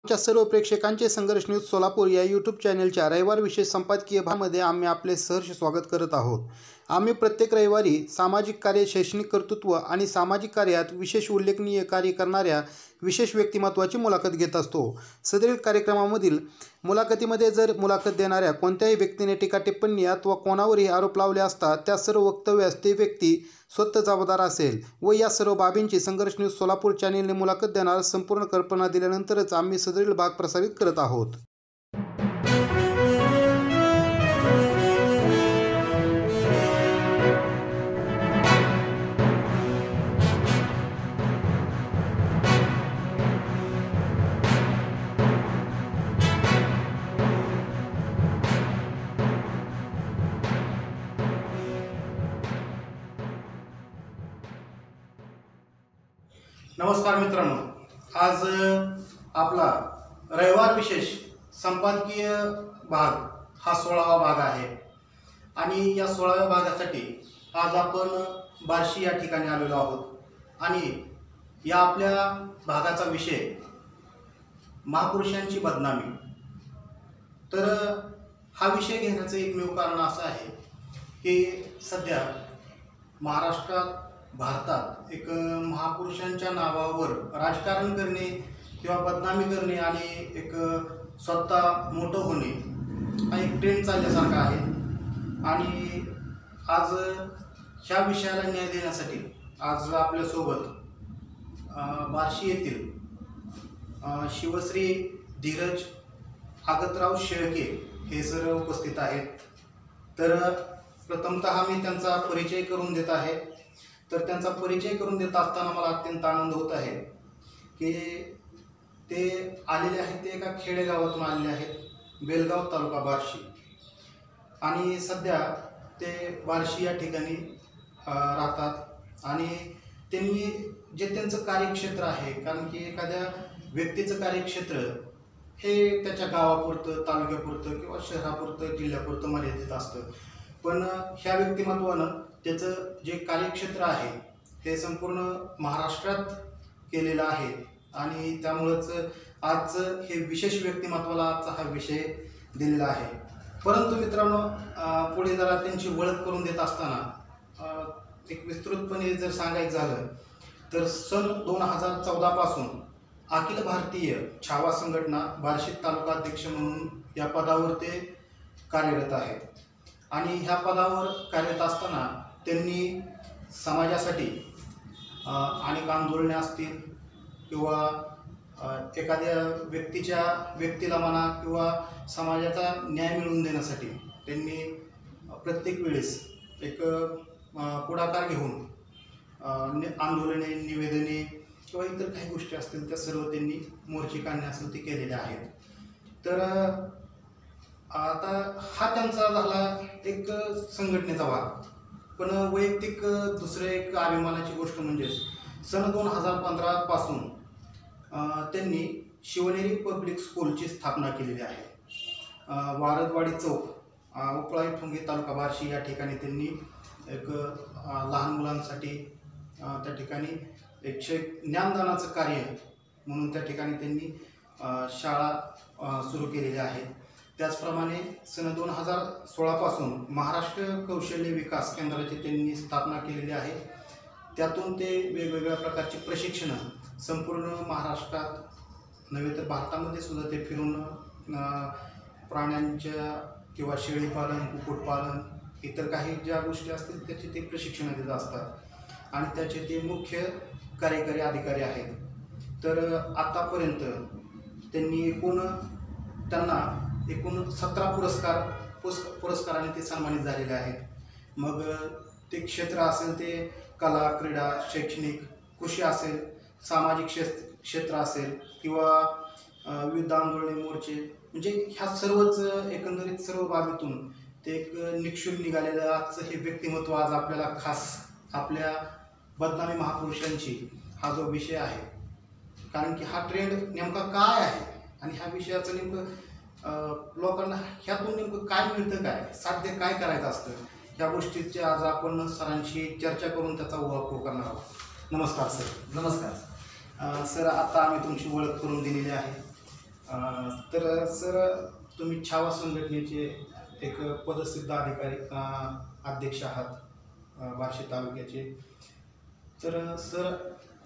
आमच्या सर्व प्रेक्षकांचे संघर्ष न्यूज सोलापूर या यूट्यूब चॅनलच्या रविवार विशेष संपादकीय भागामध्ये आम्ही आपले सहर्ष स्वागत करत आहोत। आम्ही प्रत्येक रविवारी सामाजिक कार्य, शैक्षणिक कर्तृत्व आणि सामाजिक कार्यात विशेष उल्लेखनीय कार्य करणाऱ्या विशेष व्यक्तिमत्वाची मुलाखत घेत असतो। सदरील कार्यक्रमामधील मुलाखतीमध्ये जर मुलाखत देणाऱ्या कोणत्याही व्यक्तीने टीका टिप्पणी अथवा कोणावरही आरोप लावले असता त्या सर्व वक्तव्यास ते व्यक्ती स्वतः जबाबदार असेल व या सर्व बाबींची संघर्ष न्यूज सोलापूर चॅनेलने मुलाखत देणार संपूर्ण कल्पना दिल्यानंतरच आम्ही सदरील भाग प्रसारित करत आहोत। नमस्कार मित्रांनो, आज आपला रविवार विशेष संपादकीय भाग हा 16वा भाग आहे आणि या 16व्या भागासाठी आज आपण बार्शी या ठिकाणी आलेलो आहोत आणि या आपल्या भागाचा विषय महापुरुषांची बदनामी। तर हा विषय घेण्याचं एकमेव कारण असं आहे की सध्या महाराष्ट्रात, भारतात एक महापुरुषांच्या नावावर राजकारण करणे किंवा बदनामी करणे आणि एक स्वतः मोठं होणे हा एक ट्रेंड चालल्यासारखा आहे। आणि आज ह्या विषयाला न्याय देण्यासाठी आज आपल्यासोबत बार्शी येथील शिवश्री धीरज आगतराव शेळके हे सर उपस्थित आहेत। तर प्रथमतः मी त्यांचा परिचय करून देत आहे। तर त्यांचा परिचय करून देत असताना मला अत्यंत आनंद होत आहे की ते आलेले आहेत, ते एका खेडेगावातून आलेले आहेत, बेलगाव तालुका बार्शी, आणि सध्या ते बार्शी या ठिकाणी राहतात। आणि त्यांनी जे त्यांचं कार्यक्षेत्र आहे, कारण की एखाद्या व्यक्तीचं कार्यक्षेत्र हे त्याच्या गावापुरतं, तालुक्यापुरतं किंवा शहरापुरतं, जिल्ह्यापुरतं मर्यादित असतं, पण ह्या व्यक्तिमत्वानं त्याचं जे कार्यक्षेत्र आहे हे संपूर्ण महाराष्ट्रात केलेलं आहे आणि त्यामुळंच आज हे विशेष व्यक्तिमत्वाला आजचा हा विषय दिलेला आहे। परंतु मित्रांनो, पुढे जरा त्यांची ओळख करून देत असताना एक विस्तृतपणे जर सांगायचं झालं तर सन 2014 पासून अखिल भारतीय छावा संघटना बार्शी तालुका अध्यक्ष म्हणून या पदावर ते कार्यरत आहेत। आणि ह्या पदावर कार्यरत असताना त्यांनी समाजासाठी अनेक आंदोलने असतील किंवा एखाद्या व्यक्तीला म्हणा किंवा समाजाचा न्याय मिळवून देण्यासाठी त्यांनी प्रत्येक वेळेस एक पुढाकार घेऊन आंदोलने, निवेदने किंवा इतर काही गोष्टी असतील त्या सर्व त्यांनी मोर्चे काढणे असेल ते केलेले आहेत। तर आता हा त्यांचा झाला एक संघटनेचा भाग। पण वैयक्तिक दुसरं एक अभिमानाची गोष्ट म्हणजे सन 2015 पासून त्यांनी शिवनेरी पब्लिक स्कूलची स्थापना केलेली आहे। वारदवाडी चौक, उपळाई ठोंगे तालुका बार्शी या ठिकाणी त्यांनी एक लहान मुलांसाठी त्या ठिकाणी एक ज्ञानदानाचं कार्य म्हणून त्या ठिकाणी त्यांनी शाळा सुरू केलेली आहे। त्याचप्रमाणे सन 2016 पासून महाराष्ट्र कौशल्य विकास केंद्राची त्यांनी स्थापना केलेली आहे। त्यातून ते वेगवेगळ्या प्रकारची प्रशिक्षणं संपूर्ण महाराष्ट्रात नव्हे तर भारतामध्ये सुद्धा ते फिरून प्राण्यांच्या किंवा शेळीपालन, कुक्कुटपालन, इतर काही ज्या गोष्टी असतील त्याची ते प्रशिक्षणं देत असतात आणि त्याचे ते मुख्य कार्यकारी अधिकारी आहेत। तर आतापर्यंत त्यांनी त्यांना एकूण 17 पुरस्काराने ते सन्मानित झालेले आहेत। मग ते क्षेत्र असेल ते कला, क्रीडा, शैक्षणिक, कृषी असेल, सामाजिक क्षेत्र असेल किंवा विविध आंदोलने, मोर्चे, म्हणजे ह्या सर्वच एकंदरीत सर्व बाबीतून ते एक निक्षून निघालेलं आजचं हे व्यक्तिमत्व आज आपल्याला खास आपल्या बदनामी महापुरुषांची हा जो विषय आहे, कारण की हा ट्रेंड नेमका काय आहे आणि ह्या विषयाचं नेमकं लोकांना ह्यातून नेमकं काय मिळतं, काय साध्य काय करायचं असतं, ह्या गोष्टीची आज आपण सरांशी चर्चा करून त्याचा उहापोह करणार आहोत। नमस्कार सर। नमस्कार। सर, आता आम्ही तुमची ओळख करून दिलेली आहे। तर सर तुम्ही छावा संघटनेचे एक पदसिद्ध अधिकारी अध्यक्ष आहात बार्शी तालुक्याचे. तर सर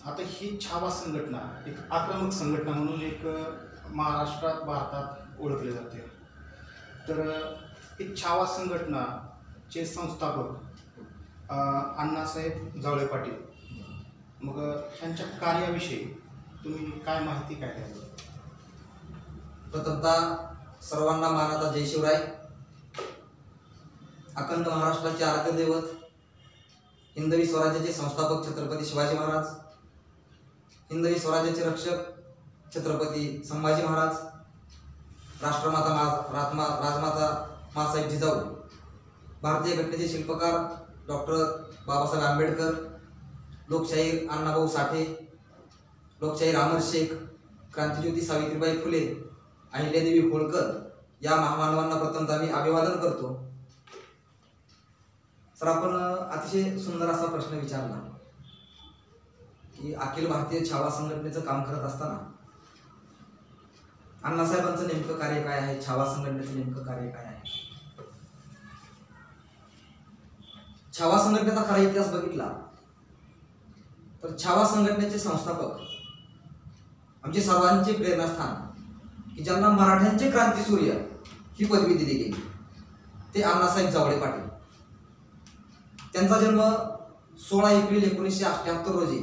आता ही छावा संघटना एक आक्रमक संघटना म्हणून एक महाराष्ट्रात भारतात ओळखले जाते. तर ही छावा संघटनाचे संस्थापक अण्णासाहेब जावळे पाटील, मग ह्यांच्या कार्याविषयी तुम्ही काय माहिती काय द्याल? प्रथमतः सर्वांना मानाचा जय शिवराय. अखंड महाराष्ट्राचे आराध्य दैवत हिंदवी स्वराज्याचे संस्थापक छत्रपती शिवाजी महाराज, हिंदवी स्वराज्याचे रक्षक छत्रपती संभाजी महाराज, राष्ट्रमाता राजमाता मासाहेब जिजाऊ, भारतीय घटनेचे शिल्पकार डॉक्टर बाबासाहेब आंबेडकर, लोकशाहीर अण्णाभाऊ साठे, लोकशाहीर अमर शेख, क्रांतिज्योती सावित्रीबाई फुले, अहिल्यादेवी होळकर या महामानवांना प्रथमतः मी अभिवादन करतो. सर, आपण अतिशय सुंदर असा प्रश्न विचारला की अखिल भारतीय छावा संघटनेचं काम करत असताना अण्णासाहेबांचं नेमकं कार्य काय आहे, छावा संघटनेचं नेमकं कार्य काय आहे. छावा संघटनेचा खरा इतिहास बघितला तर छावा संघटनेचे संस्थापक आमचे सर्वांचे प्रेरणास्थान की ज्यांना मराठ्यांचे क्रांतीसूर्य ही पदवी दिली गेली ते अण्णासाहेब जावळे पाटील. त्यांचा जन्म 16 एप्रिल 1978 रोजी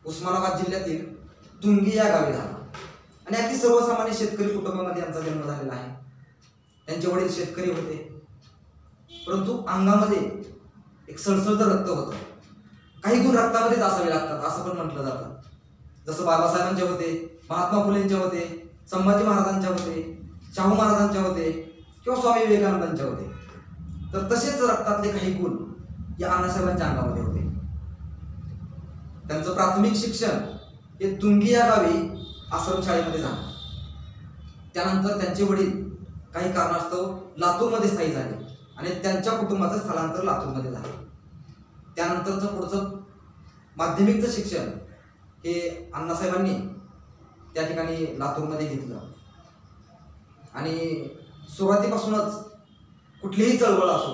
उस्मानाबाद जिल्ह्यातील तुंगी या गावी झाला आणि अगदी सर्वसामान्य शेतकरी कुटुंबामध्ये यांचा जन्म झालेला आहे. त्यांचे वडील शेतकरी होते, परंतु अंगामध्ये एक सळसळतं रक्त होतं. काही गुण रक्तामध्येच असावे लागतात असं पण म्हटलं जातं. जसं बाबासाहेबांचे होते, महात्मा फुलेंचे होते, संभाजी महाराजांच्या होते, शाहू महाराजांच्या होते किंवा स्वामी विवेकानंदांच्या होते, तर तसेच रक्तातले काही गुण या अण्णासाहेबांच्या अंगामध्ये होते. त्यांचं प्राथमिक शिक्षण हे तुंगी या गावी आश्रमशाळेमध्ये झालं. त्यानंतर त्यांचे वडील काही कारणास्तव लातूरमध्ये स्थायी झाले आणि त्यांच्या कुटुंबाचं स्थलांतर लातूरमध्ये झालं. त्यानंतरचं पुढचं माध्यमिकचं शिक्षण हे अण्णासाहेबांनी त्या ठिकाणी लातूरमध्ये घेतलं आणि सुरुवातीपासूनच कुठलीही चळवळ असो,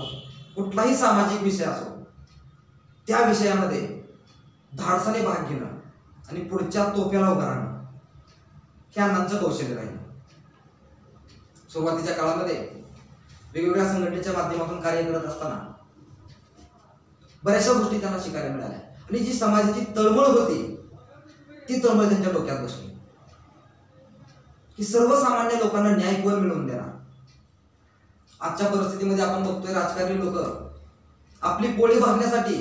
कुठलाही सामाजिक विषय असो, त्या विषयामध्ये धाडसाने भाग घेणं आणि पुढच्या तोफ्याला उभं राहणं हे अण्णांचं कौशल्य राहिलं. सुरुवातीच्या काळामध्ये वेगवेगळ्या संघटनेच्या माध्यमातून कार्य करत असताना बऱ्याचशा गोष्टी त्यांना शिकायला मिळाल्या आणि जी समाजाची तळमळ होती ती तळमळ त्यांच्या डोक्यात बसली की सर्वसामान्य लोकांना न्याय कोण मिळवून देणार. आजच्या परिस्थितीमध्ये आपण बघतोय राजकारणी लोक आपली पोळी भागण्यासाठी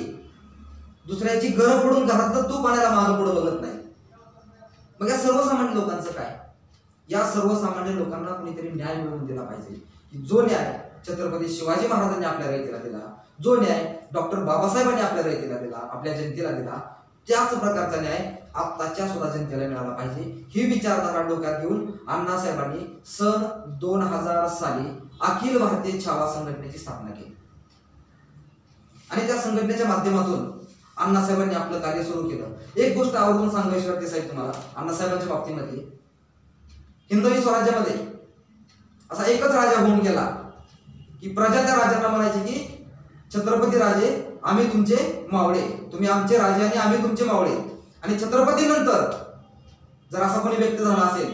दुसऱ्याची गरज पडून घरात तूप आणायला मागं पुढे बघत नाही. मग या सर्वसामान्य लोकांचं काय? या सर्वसामान्य लोकांना कोणीतरी न्याय मिळवून दिला पाहिजे की जो न्याय छत्रपती शिवाजी महाराजांनी आपल्या रयतेला दिला, जो न्याय डॉक्टर बाबासाहेबांनी आपल्या रयतेला दिला, आपल्या जनतेला दिला, त्याच प्रकारचा न्याय आत्ताच्या सुद्धा जनतेला मिळाला पाहिजे. ही विचारधारा डोक्यात घेऊन अण्णासाहेबांनी सन 2000 साली अखिल भारतीय छावा संघटनेची स्थापना केली आणि त्या संघटनेच्या माध्यमातून अण्णासाहेबांनी आपलं कार्य सुरू केलं. एक गोष्ट आवर्जून सांगायची वाटते साहेब तुम्हाला अण्णासाहेबांच्या बाबतीमध्ये, हिंदवी स्वराज्यामध्ये असा एकच राजा होऊन गेला की प्रजा त्या राजांना म्हणायची की छत्रपती राजे आम्ही तुमचे मावळे, तुम्ही आमचे राजे आणि आम्ही तुमचे मावळे. आणि छत्रपती नंतर जर असा कोणी व्यक्त झाला असेल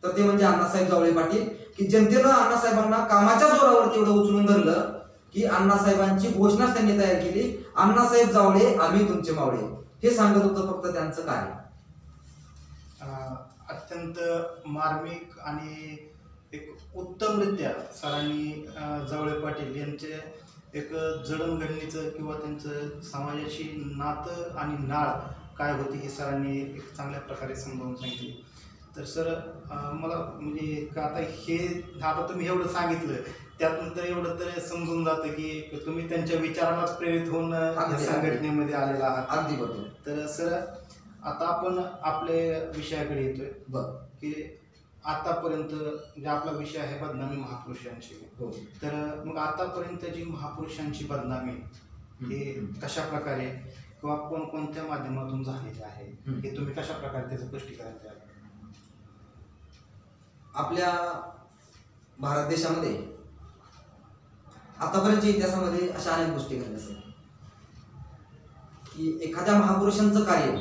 तर ते म्हणजे अण्णासाहेब जावळे पाटील, की जनतेनं अण्णासाहेबांना कामाच्या जोरावरती एवढं उचलून धरलं की अण्णासाहेबांची घोषणाच त्यांनी तयार केली, अण्णासाहेब जावळे आम्ही तुमचे मावळे. हे सांगत होतं फक्त त्यांचं कार्य. अत्यंत मार्मिक आणि एक उत्तमरित्या सरांनी जावळे पाटील यांचे एक जडणघडणीचं किंवा त्यांचं समाजाची नातं आणि नाळ काय होती हे सरांनी एक चांगल्या प्रकारे समजावून सांगितले. तर सर मला म्हणजे आता तुम्ही एवढं सांगितलं त्यातनंतर एवढं तर समजून जातं की तुम्ही त्यांच्या विचारालाच प्रेरित होऊन संघटनेमध्ये आलेला आहात. अगदी बरोबर. तर सर आता आपण आपल्या विषयाकडे येतोय की आतापर्यंत जे आपला विषय आहे बदनामी महापुरुषांची. तर मग आतापर्यंत जी महापुरुषांची बदनामी हे कशा प्रकारे किंवा कोणकोणत्या माध्यमातून झालेली आहे हे तुम्ही कशा प्रकारे त्याचं स्पष्टीकरण द्याल? आपल्या भारत देशामध्ये आतापर्यंतच्या इतिहासामध्ये अशा अनेक गोष्टी घडल्या असेल की एखाद्या महापुरुषांचं कार्य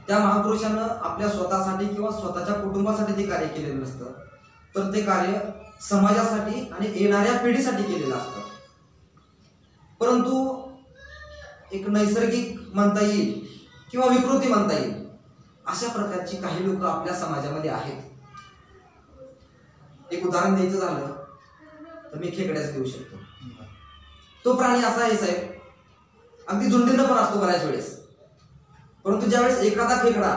त्या महापुरुषानं आपल्या स्वतःसाठी किंवा स्वतःच्या कुटुंबासाठी ते कार्य केलेलं नसतं, तर ते कार्य समाजासाठी आणि येणाऱ्या पिढीसाठी केलेलं असतं. परंतु एक नैसर्गिक म्हणता येईल किंवा विकृती म्हणता येईल अशा प्रकारची काही लोक आपल्या समाजामध्ये आहेत. एक उदाहरण द्यायचं झालं तर मी खेकड्याच देऊ शकतो. तो प्राणी असा आहे साहेब, अगदी झुंडीनं पण असतो बऱ्याच वेळेस, परंतु ज्यावेळेस एखादा खेकडा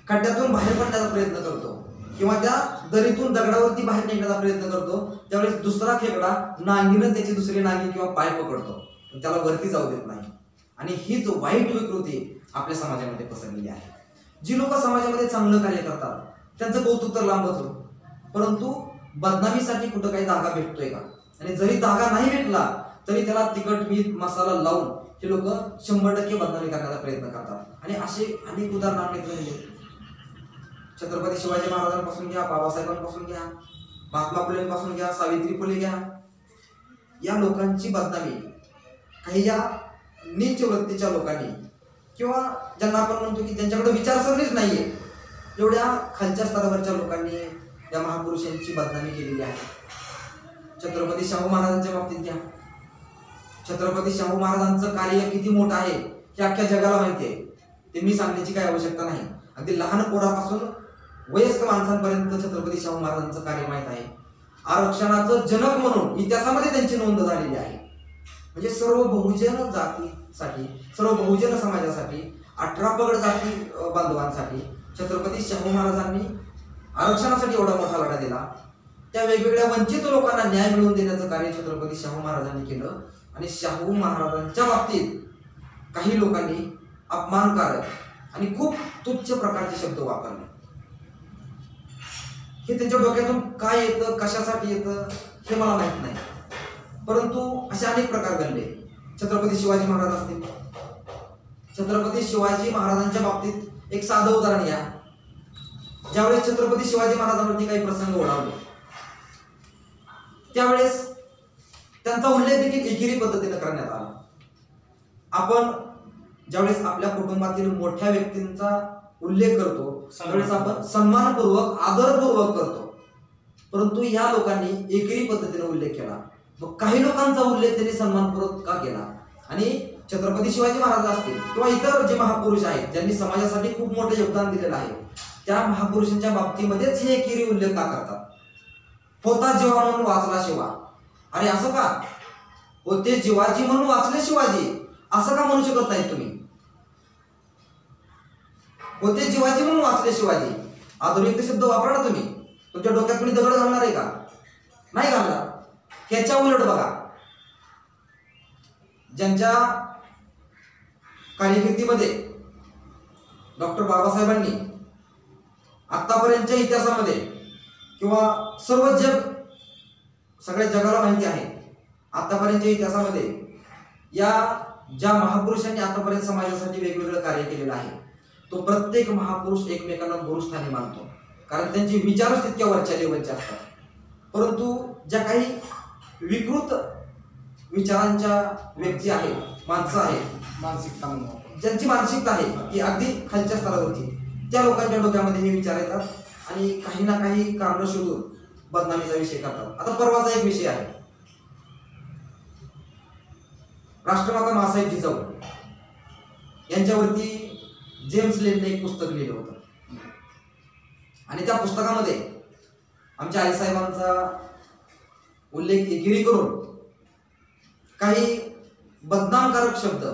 खड्ड्यातून बाहेर पडण्याचा प्रयत्न करतो किंवा त्या दरीतून दगडावरती बाहेर निघण्याचा प्रयत्न करतो, त्यावेळेस दुसरा खेकडा नांगीनं त्याची दुसरी नांगी किंवा पाय पकडतो, त्याला वरती जाऊ देत नाही. आणि हीच वाईट विकृती आपल्या समाजामध्ये पसरलेली आहे. जी लोक समाजामध्ये चांगलं कार्य करतात त्यांचं कौतुक तर लांबच हो, परंतु बदनामीसाठी कुठं काही धागा भेटतोय का? आणि जरी धागा नाही भेटला तरी त्याला तिखट मीठ मसाला लावून हे लोक 100% बदनामी करण्याचा प्रयत्न करतात. आणि असे अनेक उदाहरण आपले छत्रपती शिवाजी महाराजांपासून घ्या, बाबासाहेबांपासून घ्या, महात्मा फुलेंपासून घ्या, सावित्री फुले घ्या, या लोकांची बदनामी काही या नीच वृत्तीच्या लोकांनी किंवा ज्यांना आपण म्हणतो की त्यांच्याकडे विचारसरणीच नाहीये, एवढ्या खालच्या स्तरावरच्या लोकांनी या महापुरुषांची बदनामी केलेली आहे. छत्रपती शाहू महाराजांच्या बाबतीत घ्या. छत्रपती शाहू महाराजांचं कार्य किती मोठं आहे हे अख्ख्या जगाला माहिती आहे, ते मी सांगण्याची काही आवश्यकता नाही. अगदी लहान पोरापासून वयस्क माणसांपर्यंत छत्रपती शाहू महाराजांचं कार्य माहीत आहे. आरक्षणाचं जनक म्हणून इतिहासामध्ये त्यांची नोंद झालेली आहे. म्हणजे सर्व बहुजन जातीसाठी, सर्व बहुजन समाजासाठी, 18 पगड जाती बांधवांसाठी छत्रपती शाहू महाराजांनी आरक्षणासाठी एवढा मोठा लढा दिला. त्या वेगवेगळ्या वंचित लोकांना न्याय मिळवून देण्याचं कार्य छत्रपती शाहू महाराजांनी केलं. आणि शाहू महाराजांच्या बाबतीत काही लोकांनी अपमानकारक आणि खूप तुच्छ प्रकारचे शब्द वापरले. हे त्यांच्या डोक्यातून काय येतं, कशासाठी येतं हे मला माहित नाही, परंतु असे अनेक प्रकार घडले. छत्रपती शिवाजी महाराज असतील, छत्रपती शिवाजी महाराजांच्या बाबतीत एक साधं उदाहरण घ्या. ज्यावेळेस छत्रपती शिवाजी महाराजांवरती काही प्रसंग ओढावले त्यावेळेस त्यांचा उल्लेख देखील एकेरी पद्धतीने करण्यात आला. आपण ज्यावेळेस आपल्या कुटुंबातील मोठ्या व्यक्तींचा उल्लेख करतो त्यावेळेस आपण सन्मानपूर्वक, आदरपूर्वक करतो, परंतु या लोकांनी एकेरी पद्धतीने उल्लेख केला. मग काही लोकांचा उल्लेख त्यांनी सन्मानपूर्वक का केला? आणि छत्रपती शिवाजी महाराज असतील किंवा इतर जे महापुरुष आहेत ज्यांनी समाजासाठी खूप मोठे योगदान दिलेलं आहे, त्या महापुरुषांच्या बाबतीमध्येच हे एकेरी उल्लेख का करतात? होता जेव्हा म्हणून वाचला शिवा. अरे असं का? होते जिवाजी म्हणून वाचले शिवाजी असं का म्हणू शकत नाही तुम्ही? होते जिवाजी म्हणून वाचले शिवाजी, आधुनिक शब्द वापरा ना तुम्ही. तुमच्या डोक्यात कोणी दगड घालणार आहे का? नाही घालणार. ह्याच्या उलट बघा, ज्यांच्या कारकिर्दीमध्ये डॉक्टर बाबासाहेबांनी आतापर्यंतच्या इतिहासामध्ये किंवा सर्व जग, सगळ्या जगाला माहिती आहे, आतापर्यंतच्या इतिहासामध्ये या ज्या महापुरुषांनी आतापर्यंत समाजासाठी वेगवेगळं कार्य केलेलं आहे, तो प्रत्येक महापुरुष एकमेकांना गुरुस्थानी मानतो, कारण त्यांचे विचारच तितक्या वरच्या लेवलचे असतात. परंतु ज्या काही विकृत विचारांच्या व्यक्ती आहेत, माणसं आहेत, मानसिकता ज्यांची मानसिकता आहे की अगदी खालच्या स्तरावरची, त्या लोकांच्या डोक्यामध्ये हे विचार येतात आणि काही ना काही कारण शोधून बदनामीचा विषय करतात. आता परवाचा एक विषय आहे, राष्ट्रमाता मासाहेब जिजाऊ यांच्यावरती जेम्स लेनने एक पुस्तक लिहिलं होतं आणि त्या पुस्तकामध्ये आमच्या आईसाहेबांचा उल्लेख एकेरी करून काही बदनामकारक शब्द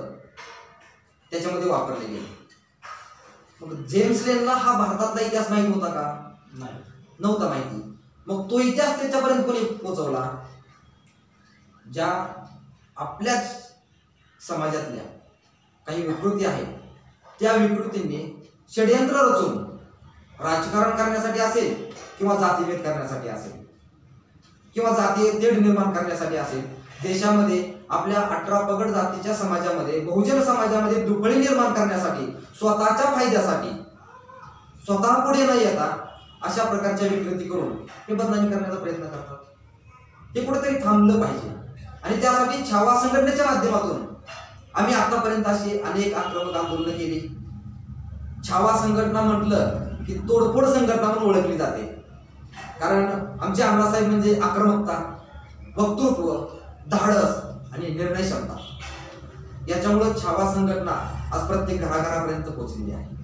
त्याच्यामध्ये वापरले गेले. मग जेम्स लेनला हा भारतातला इतिहास माहित होता का? नव्हता माहिती. मग तो इतिहास त्याच्यापर्यंत कोणी पोहोचवला? ज्या आपल्याच समाजातल्या काही विकृती आहेत त्या विकृतींनी षड्यंत्र रचून राजकारण करण्यासाठी असेल किंवा जातीभेद करण्यासाठी असेल किंवा जातीय तेढ निर्माण करण्यासाठी असेल, देशामध्ये आपल्या 18 पगड जातीच्या समाजामध्ये, बहुजन समाजामध्ये दुफळी निर्माण करण्यासाठी, स्वतःच्या फायद्यासाठी, स्वतः पुढे न येता अशा प्रकारच्या विकृती करून हे बदनामी करण्याचा प्रयत्न करतात. हे कुठेतरी थांबलं पाहिजे आणि त्यासाठी छावा संघटनेच्या माध्यमातून आम्ही आतापर्यंत अशी अनेक आक्रमक आंदोलनं केली. छावा संघटना म्हटलं की तोडफोड संघटना म्हणून ओळखली जाते, कारण आमचे अण्णासाहेब म्हणजे आक्रमकता, वक्तृत्व, धाडस आणि निर्णय क्षमता. याच्यामुळे छावा संघटना आज प्रत्येक घराघरापर्यंत पोहोचलेली आहे.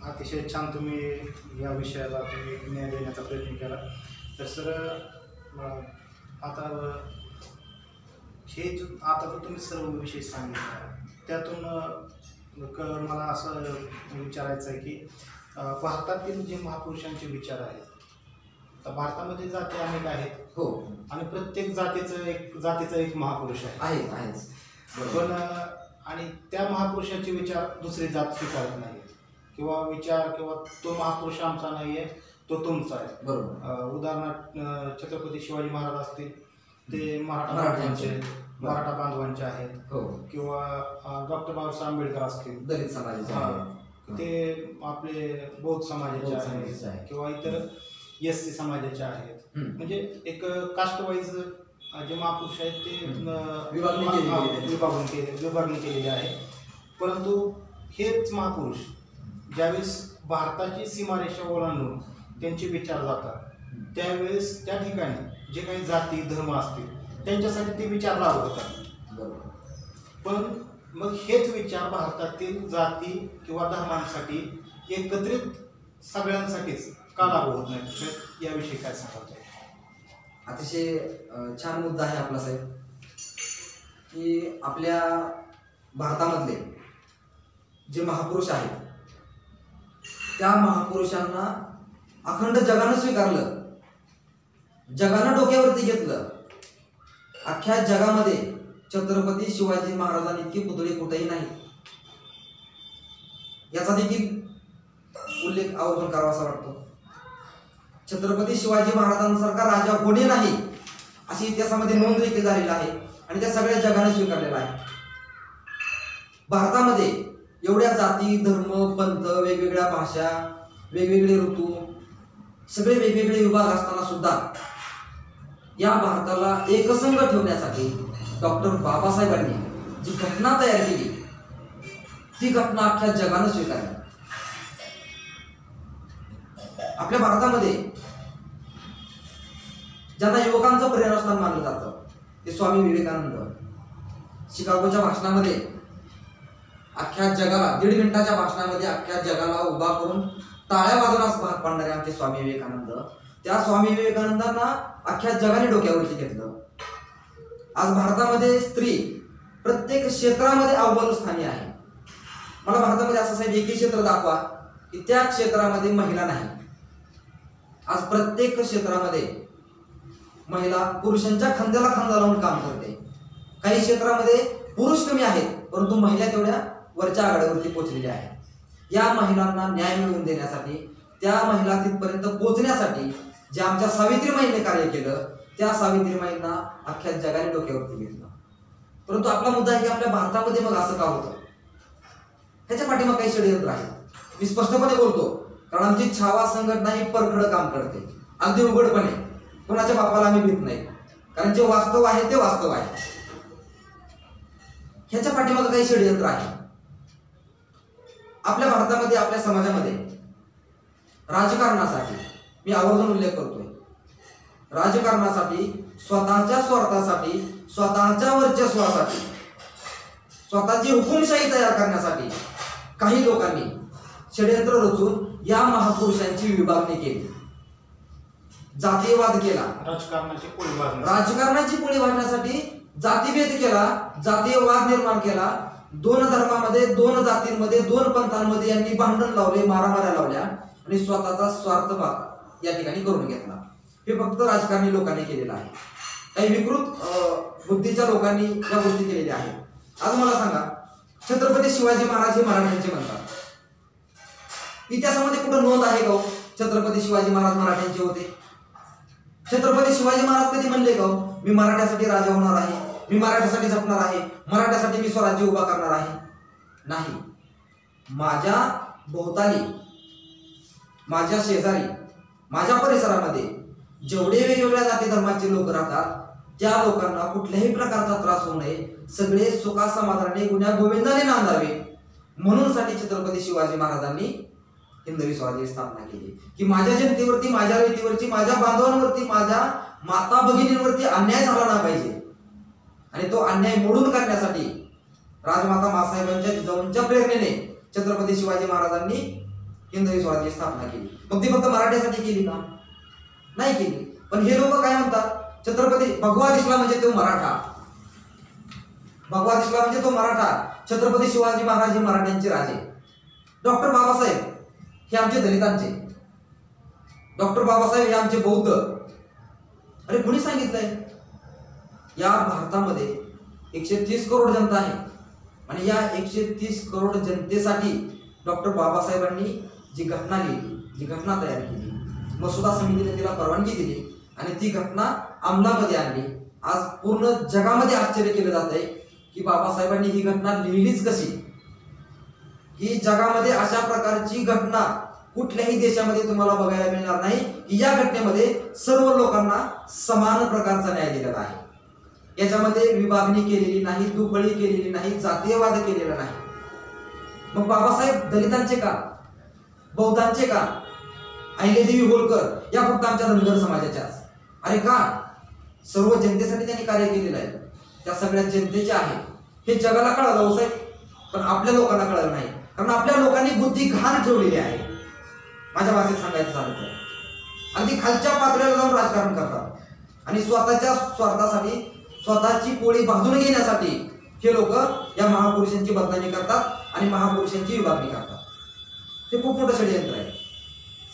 अतिशय छान तुम्ही या विषयाला तुम्ही न्याय देण्याचा प्रयत्न केला. तर सर आता हे आता तर तुम्ही सर्व विषय सांगितला, त्यातून मला असं विचारायचं आहे की भारतातील जे महापुरुषांचे विचार आहेत, तर भारतामध्ये जाती अनेक आहेत हो, आणि प्रत्येक जातीचा एक महापुरुष आहे. पण आणि त्या महापुरुषाचे विचार दुसरी जात स्वीकारत नाही, किंवा विचार किंवा तो महापुरुष आमचा नाही आहे, तो तुमचा आहे. बरोबर. उदाहरणार्थ छत्रपती शिवाजी महाराज असतील, ते मराठा बांधवांचे आहेत. हो. किंवा डॉक्टर बाबासाहेब आंबेडकर असतील, दलित समाजाचे, ते आपले बौद्ध समाजाचे आहेत, किंवा इतर SC समाजाचे आहेत. म्हणजे एक कास्ट वाईज जे महापुरुष आहेत ते विभागणी केलेली आहे. परंतु हेच महापुरुष ज्यावेळेस भारताची सीमारेषा ओलांडून त्यांचे विचार जातात, त्यावेळेस त्या ठिकाणी जे काही जाती धर्म असतील त्यांच्यासाठी ते विचार लागू होतात. पण मग हेच विचार भारतातील जाती किंवा धर्मांसाठी एकत्रित सगळ्यांसाठीच का लागू होत नाही, याविषयी काय सांगायचं? अतिशय छान मुद्दा आहे आपला साहेब, की आपल्या भारतामधले जे महापुरुष आहेत त्या महापुरुषांना अखंड जगानं स्वीकारलं, जगानं डोक्यावरती घेतलं. अख्ख्या जगामध्ये छत्रपती शिवाजी महाराजांनी इतकी पुतळे कुठेही नाही. याचा देखील उल्लेख आवर्जून करावा असा वाटतो. छत्रपती शिवाजी महाराजांसारखा राजा कोणी नाही अशी इतिहासामध्ये नोंद देखील झालेली आहे आणि त्या सगळ्या जगाने स्वीकारलेला आहे. भारतामध्ये एवढ्या जाती धर्म पंथ, वेगवेगळ्या भाषा, वेगवेगळे ऋतू, सगळे वेगवेगळे विभाग असताना सुद्धा या भारताला एकसंघ ठेवण्यासाठी डॉक्टर बाबासाहेबांनी जी घटना तयार केली ती घटना अख्ख्या जगानं स्वीकारली. आपल्या भारतामध्ये ज्यांना युवकांचं प्रेरणास्थान मानलं जातं ते स्वामी विवेकानंद. शिकागोच्या भाषणामध्ये अख्ख्या जगाला 1.5 मिनिटाच्या भाषणामध्ये अख्ख्या जगाला उभा करून टाळ्या वाजवण्यास भाग पाडणारे आमचे स्वामी विवेकानंद. त्या स्वामी विवेकानंदांना अख्ख्या जगाने डोक्यावरती घेतलं. आज भारतामध्ये स्त्री प्रत्येक क्षेत्रामध्ये अव्वल स्थानी आहे. मला भारतामध्ये असं साहेब एकही क्षेत्र दाखवा की त्या क्षेत्रामध्ये महिला नाही. आज प्रत्येक क्षेत्रामध्ये महिला पुरुषांच्या खांद्याला खांदा लावून काम करते. काही क्षेत्रामध्ये पुरुष कमी आहेत परंतु महिला तेवढ्या वरच्या आघाडीवरती पोहोचलेल्या आहेत. या महिलांना न्याय मिळवून देण्यासाठी, त्या महिला तिथपर्यंत पोहोचण्यासाठी जे आमच्या सावित्रीमाईंनी कार्य केलं त्या सावित्रीमाईंना अख्ख्या जगाने डोक्यावरती घेतलं. परंतु आपला मुद्दा आहे की आपल्या भारतामध्ये मग असं का होतं, ह्याच्या पाठीमागे काही षडयंत्र आहे. मी स्पष्टपणे बोलतो कारण आमची छावा संघटना ही परखड काम करते, अगदी उघडपणे. कोणाच्या बापाला आम्ही भीत नाही, कारण जे वास्तव आहे ते वास्तव आहे. ह्याच्या पाठीमागे काही षडयंत्र आहे. आपल्या भारतामध्ये आपल्या समाजामध्ये राजकारणासाठी, मी आवर्जून उल्लेख करतोय, राजकारणासाठी, स्वतःच्या स्वार्थासाठी, स्वतःच्या वर्चस्वासाठी, स्वतःची हुकुमशाही तयार करण्यासाठी काही लोकांनी षडयंत्र रचून या महापुरुषांची विभागणी केली, जातीयवाद केला, राजकारणाची पोळी भाजण्यासाठी जातीभेद केला, जातीयवाद निर्माण केला. 2 धर्मामध्ये, 2 जातींमध्ये, 2 पंथांमध्ये यांनी भांडण लावले, मारामाऱ्या लावल्या आणि स्वतःचा स्वार्थ या ठिकाणी करून घेतला. हे फक्त राजकारणी लोकांनी केलेलं आहे. काही विकृत बुद्धीच्या लोकांनी या गोष्टी केलेल्या आहेत. आज मला सांगा, छत्रपती शिवाजी महाराज हे मराठ्यांचे म्हणतात. इतिहासामध्ये कुठं नोंद आहे का छत्रपती शिवाजी महाराज मराठ्यांचे होते? छत्रपती शिवाजी महाराज कधी म्हणले का मी मराठ्यासाठी राजा होणार आहे, मी मराठ्यासाठी झटणार आहे, मराठ्यासाठी मी स्वराज्य उभा करणार आहे? नाही. माझ्या भोवताली माझ्या शेजारी माझ्या परिसरामध्ये जेवढे वेगवेगळ्या जाती धर्माचे लोक राहतात त्या लोकांना कुठल्याही प्रकारचा त्रास होऊ नये, सगळे सुखा समाधानाने गुण्या गोविंदाने नांदावे म्हणून साठी छत्रपती शिवाजी महाराजांनी हिंदवी स्वराज्याची स्थापना केली की माझ्या जनतेवरती, माझ्या रीतीवरती, माझ्या बांधवांवरती, माझ्या माता भगिनींवरती अन्याय झाला ना पाहिजे आणि तो अन्याय मोडून काढण्यासाठी राजमाता मासाहेबांच्या जिजाऊंच्या प्रेरणेने छत्रपती शिवाजी महाराजांनी हिंदवी स्वराज्याची स्थापना केली. मग ती फक्त मराठ्यासाठी केली का? नाही केली. पण हे लोक काय म्हणतात, छत्रपती भगवा दिसला म्हणजे तो मराठा, भगवा दिसला म्हणजे तो मराठा, छत्रपती शिवाजी महाराज हे मराठ्यांचे राजे, डॉक्टर बाबासाहेब हे आमचे दलितांचे, डॉक्टर बाबासाहेब हे आमचे बौद्ध. अरे कुणी सांगितलंय? या भारतामध्ये 130 करोड जनता आहे आणि या 130 करोड जनतेसाठी डॉक्टर बाबासाहेबांनी जी घटना लिहिली, जी घटना तयार केली, मसुदा समितीने तिला परवानगी दिली आणि ती घटना अंमलामध्ये आणली. आज पूर्ण जगामध्ये आश्चर्य केलं जात आहे की बाबासाहेबांनी ही घटना लिहिलीच कशी, की जगामध्ये अशा प्रकारची घटना कुठल्याही देशामध्ये तुम्हाला बघायला मिळणार नाही की या घटनेमध्ये सर्व लोकांना समान प्रकारचा न्याय दिलेला आहे. याच्यामध्ये विभागणी केलेली नाही, दुफळी केलेली नाही, जातीयवाद केलेला नाही. मग बाबासाहेब दलितांचे का, बौद्धांचे का, अहिल्यादेवी होळकर या फक्त आमच्या धनगर समाजाच्याच? अरे का, सर्व जनतेसाठी त्यांनी कार्य केलेलं आहे, त्या सगळ्या जनतेचे आहे. हे जगाला कळालं हो साहेब, पण आपल्या लोकांना कळलं नाही, कारण आपल्या लोकांनी बुद्धी घाण ठेवलेली आहे. माझ्या भाषेत सांगायचं झालं तर अगदी खालच्या पातळीवर जाऊन राजकारण करतात आणि स्वतःच्या स्वार्थासाठी, स्वतःची पोळी भाजून घेण्यासाठी हे लोक या महापुरुषांची बदनामी करतात आणि महापुरुषांची विभागणी करतात. हे खूप मोठं षडयंत्र आहे.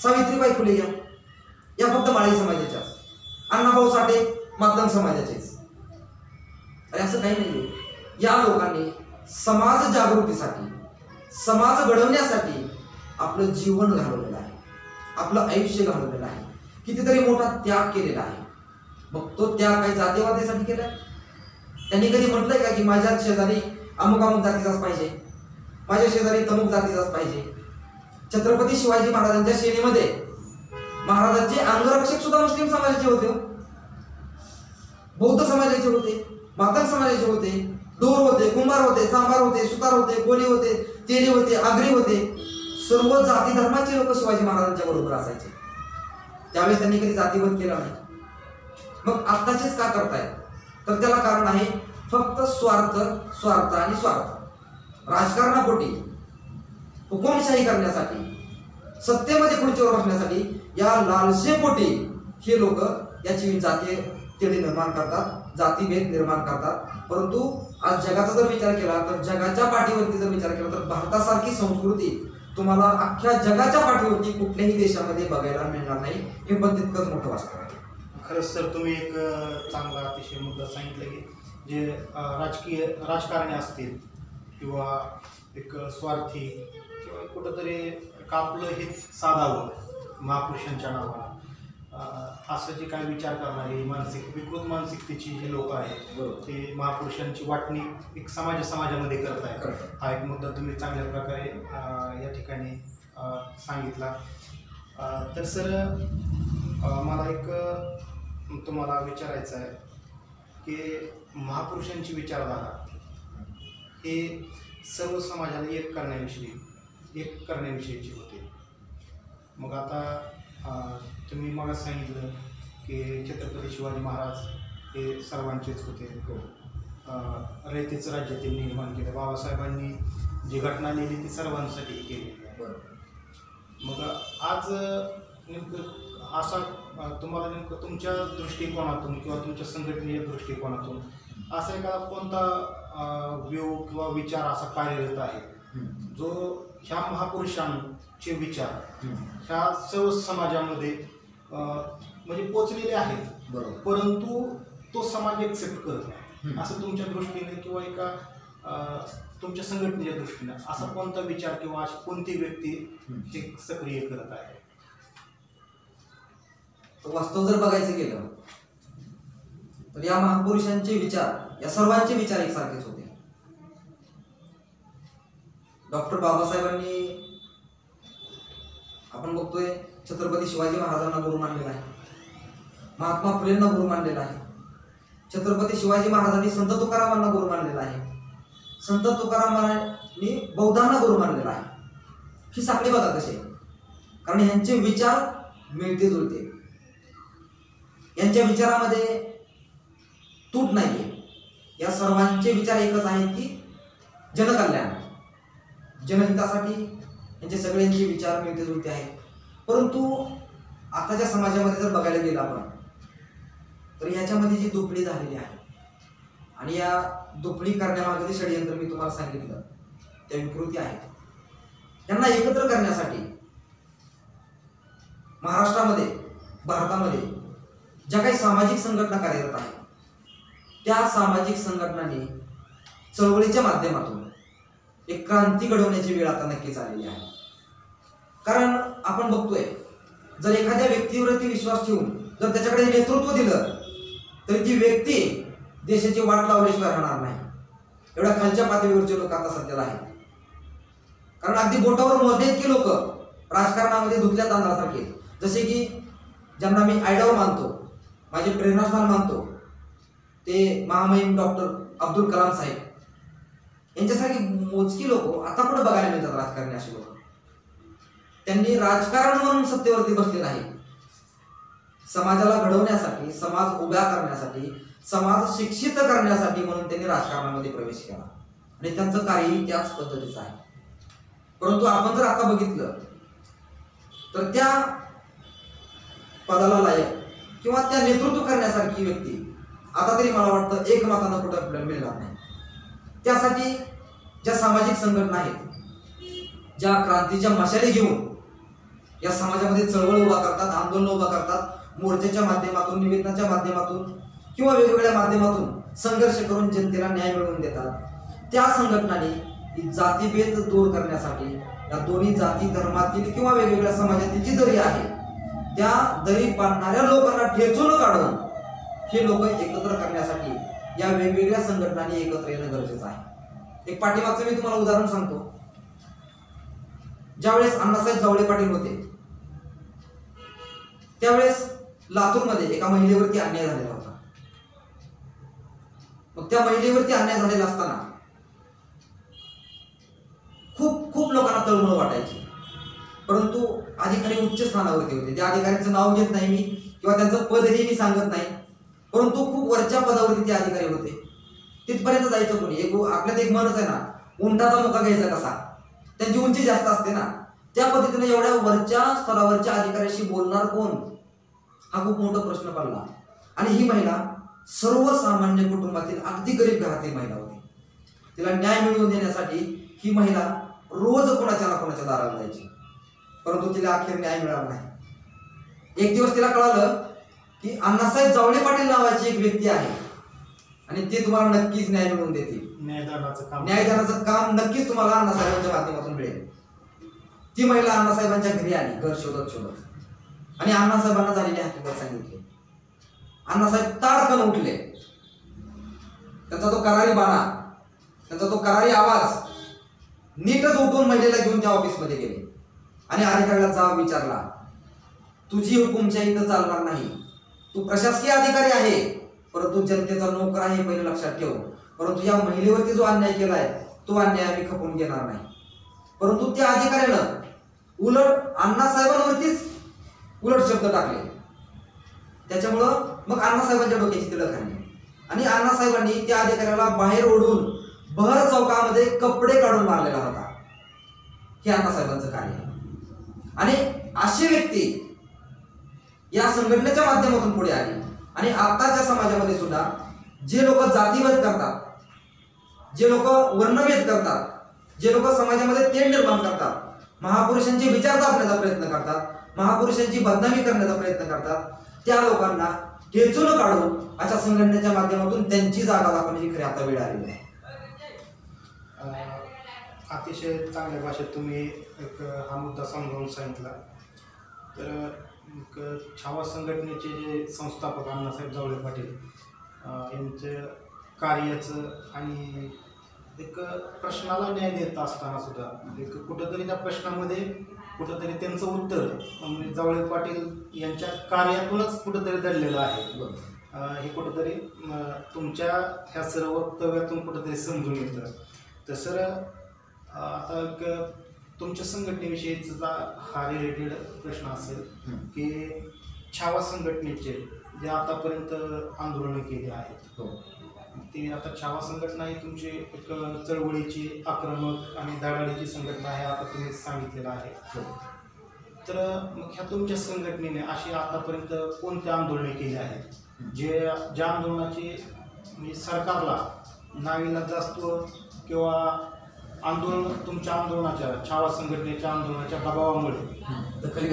सावित्रीबाई फुले या फक्त माळी समाजाच्याच, अण्णाभाऊ साठे मातंग समाजाचेच. अरे असं काही नाही. या लोकांनी समाज जागृतीसाठी, समाज घडवण्यासाठी आपलं जीवन घालवलेलं आहे, आपलं आयुष्य घालवलेलं आहे, कितीतरी मोठा त्याग केलेला आहे. मग तो त्याग काही जातीवादासाठी केलाय? त्यांनी कधी म्हटलंय का की माझ्या शेजारी अमुक अमुक जातीचाच पाहिजे, माझ्या शेजारी तमुक जातीचाच पाहिजे? छत्रपती शिवाजी महाराजांच्या श्रेणीमध्ये महाराजांचे अंगरक्षक सुद्धा मुस्लिम समाजाचे होते, बौद्ध समाजाचे होते, मातंग समाजाचे होते, डोर होते, कुंभार होते, चांभार होते, सुतार होते, कोली होते, तेली होते, आगरी होते. सर्व जाती धर्माचे लोक शिवाजी महाराजांच्या बरोबर असायचे. त्यावेळेस त्यांनी कधी जातीवाद केला नाही. मग आत्ताचेच का करतायत? तर त्याला कारण आहे फक्त स्वार्थ, स्वार्थ आणि स्वार्थ. राजकारणापोटी, हुकुमशाही करण्यासाठी, सत्तेमध्ये खुर्चीवर बसण्यासाठी, या लालसेपोटी हे लोक याची जातीय तेढी निर्माण करतात, जातीभेद निर्माण करतात. परंतु आज जगाचा जर विचार केला तर जगाच्या पाठीवरती जर विचार केला तर भारतासारखी संस्कृती तुम्हाला अख्ख्या जगाच्या पाठीवरती कुठल्याही देशामध्ये बघायला मिळणार नाही. हे पण तितकंच मोठं वास्तव आहे. खरंच तर तुम्ही एक चांगला अतिशय मुद्दा सांगितलं की जे राजकारणी असतील किंवा एक स्वार्थी किंवा कुठंतरी आपलं हित साधावं महापुरुषांच्या नावाला, असं जे काय विचार करणारे विकृत मानसिकतेची जी लोक आहेत ते महापुरुषांची वाटणी एक समाजामध्ये करत आहेत. हा एक मुद्दा तुम्ही चांगल्या प्रकारे या ठिकाणी सांगितला. तर सर मला एक तुम्हाला विचारायचं आहे की महापुरुषांची विचारधारा हे सर्व समाजाला एक करण्याविषयीची होती. मग आता तुम्ही मला सांगितलं की छत्रपती शिवाजी महाराज हे सर्वांचेच होते, रयतेचं राज्य त्यांनी निर्माण केलं, बाबासाहेबांनी जी घटना लिहिली ती सर्वांसाठी केली. मग आज नेमकं असा तुम्हाला नेमकं तुमच्या दृष्टिकोनातून किंवा तुमच्या संघटनेच्या दृष्टिकोनातून असा एखादा कोणता व्यू किंवा विचार असा कार्यरत आहे जो ह्या महापुरुषांचे विचार ह्या सर्व समाजामध्ये म्हणजे पोचलेले आहेत, परंतु तो समाज एक्सेप्ट करत नाही, असं तुमच्या दृष्टीने किंवा एका तुमच्या संघटनेच्या दृष्टीने असा कोणता विचार किंवा अशी कोणती व्यक्ती हे सक्रिय करत आहे? वास्तव जर बघायचं गेलं तर या महापुरुषांचे विचार, या सर्वांचे विचार एकसारखेच होते. डॉक्टर बाबासाहेबांनी आपण बघतोय छत्रपती शिवाजी महाराजांना गुरु मानलेला आहे, महात्मा फुलेंना गुरु मानलेला आहे, छत्रपती शिवाजी महाराजांनी संत तुकारामांना गुरु मानलेला आहे, संत तुकारामांनी बौद्धांना गुरु मानलेला आहे. ही साखळी बघा कशी आहे, कारण यांचे विचार मिळते जुळते, यांच्या विचारामध्ये तूट नाहीये. या सर्वांचे विचार एकच आहेत की जनकल्याण, जनहितासाठी यांचे सगळ्यांचे विचार मिळते जुळते आहेत. परंतु आताच्या समाजामध्ये जर बघायला गेलं आपण तर ह्याच्यामध्ये जी दुपडी झालेली आहे आणि या दुपडी करण्यामागे जे षडयंत्र मी तुम्हाला सांगितलं त्या विकृती आहेत, त्यांना एकत्र करण्यासाठी महाराष्ट्रामध्ये, भारतामध्ये ज्या काही सामाजिक संघटना कार्यरत आहेत त्या सामाजिक संघटनांनी चळवळीच्या माध्यमातून एक क्रांती घडवण्याची वेळ आता नक्कीच आलेली आहे. कारण आपण बघतोय जर एखाद्या व्यक्तीवरती विश्वास ठेवून जर त्याच्याकडे नेतृत्व दिलं तर ती व्यक्ती देशाची वाट लावल्याशिवाय राहणार नाही. एवढ्या खालच्या पातळीवरचे लोक आता सध्याला आहेत. कारण अगदी बोटावर मोजणे इतके लोक राजकारणामध्ये धुतल्या तांदळासारखे, जसे की ज्यांना मी आयडॉल मानतो, माझे प्रेरणास्थान मानतो, ते महामहिम डॉक्टर अब्दुल कलाम साहेब यांच्यासारखी मोजकी लोक आता कुठे बघायला मिळतात. राजकारणी असे लोक, त्यांनी राजकारण म्हणून सत्तेवरती बसले नाही, समाजाला घडवण्यासाठी, समाज उभा करण्यासाठी, समाज शिक्षित करण्यासाठी म्हणून त्यांनी राजकारणामध्ये प्रवेश केला आणि त्यांचं कार्यही त्याच पद्धतीचं आहे. परंतु आपण जर आता बघितलं तर त्या पदाला लायक किंवा त्या नेतृत्व करण्यासारखी व्यक्ती आता तरी मला वाटतं एकमतानं कुठं आपल्याला मिळणार नाही. त्यासाठी ज्या सामाजिक संघटना आहेत, ज्या क्रांतीच्या मशाली घेऊन या समाजामध्ये चळवळ उभा करतात, आंदोलन उभा करतात, मोर्चाच्या माध्यमातून, निवेदनाच्या माध्यमातून किंवा वेगवेगळ्या माध्यमातून संघर्ष करून जनतेला न्याय मिळवून देतात, त्या संघटनांनी जातीभेद दूर करण्यासाठी या दोन्ही जाती धर्मातील किंवा वेगवेगळ्या समाजातील जी दरी आहे त्या दरी पाडणाऱ्या लोकांना ठेचून काढून हे लोक एकत्र करण्यासाठी या वेगवेगळ्या संघटनांनी एकत्र येणं गरजेचं आहे. एक पाठीमागचं मी तुम्हाला उदाहरण सांगतो. ज्यावेळेस अण्णासाहेब जावळे पाटील होते त्यावेळेस लातूरमध्ये एका महिलेवरती अन्याय झालेला होता. मग त्या महिलेवरती अन्याय झालेला असताना खूप खूप लोकांना तळमळ वाटायची, परंतु अधिकारी उच्च स्थानावरती होते. त्या अधिकाऱ्यांचं नाव घेत नाही मी किंवा त्यांचं पदही मी सांगत नाही, परंतु खूप वरच्या पदावरती ते अधिकारी होते. तिथपर्यंत जायचं कोणी, एक आपल्यात एक मनच आहे ना, उंटाचा मुका घ्यायचा कसा, त्यांची उंची जास्त असते ना, त्या पद्धतीने एवढ्या वरच्या स्तरावरच्या अधिकाऱ्याशी बोलणार कोण, हा खूप मोठा प्रश्न पडला. आणि ही महिला सर्वसामान्य कुटुंबातील अगदी गरीब घरातील महिला होती. तिला न्याय मिळवून देण्यासाठी ही महिला रोज कोणाच्या ना कोणाच्या दाराला जायची, परंतु तिला अखेर न्याय मिळाला नाही. एक दिवस तिला कळालं की अण्णासाहेब जावळे पाटील नावाची एक व्यक्ती आहे आणि ते तुम्हाला नक्कीच न्याय मिळवून देतील. न्यायदानाचं काम नक्कीच तुम्हाला अण्णासाहेबांच्या माध्यमातून मिळेल. ती महिला अण्णासाहेबांच्या घरी आली, घर शोधत शोधत, आणि अण्णासाहेबांना झालेली हकीकत सांगितली. अण्णासाहेब ताडकन उठले. त्यांचा तो करारी बाणा, त्यांचा तो करारी आवाज नीटच उठून महिलेला घेऊन त्या ऑफिसमध्ये गेले आणि अधिकाऱ्याला जाब विचारला, तुझी हुकुमशाही इथं चालणार नाही, तू प्रशासकीय अधिकारी आहे परंतु जनतेचा नोकर आहे, पहिले लक्षात ठेव. परंतु या महिलेवरती जो अन्याय केलाय तो अन्याय आम्ही खपून घेणार नाही. परंतु त्या अधिकाऱ्यानं उलट अण्णासाहेबांवरतीच उलट शब्द टाकले. त्याच्यामुळं मग अण्णासाहेबांच्या डोक्याची तिळक आली आणि अण्णासाहेबांनी त्या अधिकाऱ्याला बाहेर ओढून भर चौकामध्ये कपडे काढून मारलेला होता. हे अण्णासाहेबांचं कार्य आहे. आणि अशी व्यक्ती या संघटनेच्या माध्यमातून पुढे आली आणि आताच्या समाजामध्ये सुद्धा जे लोक जातीभेद करतात, जे लोक वर्णभेद करतात, जे लोक समाजामध्ये तेढ निर्माण करतात, महापुरुषांचे विचार दाबण्याचा प्रयत्न करतात, महापुरुषांची बदनामी करण्याचा प्रयत्न करतात, त्या लोकांना ठेचून काढून अशा संघटनेच्या माध्यमातून त्यांची जागा दाखवण्याची खरी आता वेळ आलेली आहे. अतिशय चांगल्या भाषेत तुम्ही एक हा मुद्दा समजावून सांगितला. तर छावा संघटनेचे जे संस्थापक अण्णासाहेब जावळे पाटील यांचं कार्याचं आणि एक प्रश्नाला न्याय देत असताना सुद्धा एक कुठंतरी त्या प्रश्नामध्ये कुठंतरी त्यांचं उत्तर म्हणजे जावळे पाटील यांच्या कार्यातूनच कुठंतरी दडलेलं आहे. हे कुठंतरी तुमच्या ह्या सर्व वक्तव्यातून कुठंतरी समजून येतं. तर सर आता तुमच्या संघटनेविषयीचा हा रिलेटेड प्रश्न असेल की छावा संघटनेचे जे आतापर्यंत आंदोलनं केली आहेत ती आता छावा संघटना ही तुमची एक चळवळीची आक्रमक आणि धडाडीची संघटना आहे आता तुम्ही सांगितलेलं आहे. तर मग ह्या तुमच्या संघटनेने अशी आतापर्यंत कोणते आंदोलने केली आहेत ज्या आंदोलनाची म्हणजे सरकारला नाविलाज असतो किंवा आंदोलन तुमच्या आंदोलनाच्या छावा संघटनेच्या आंदोलनाच्या दबावामुळे दखल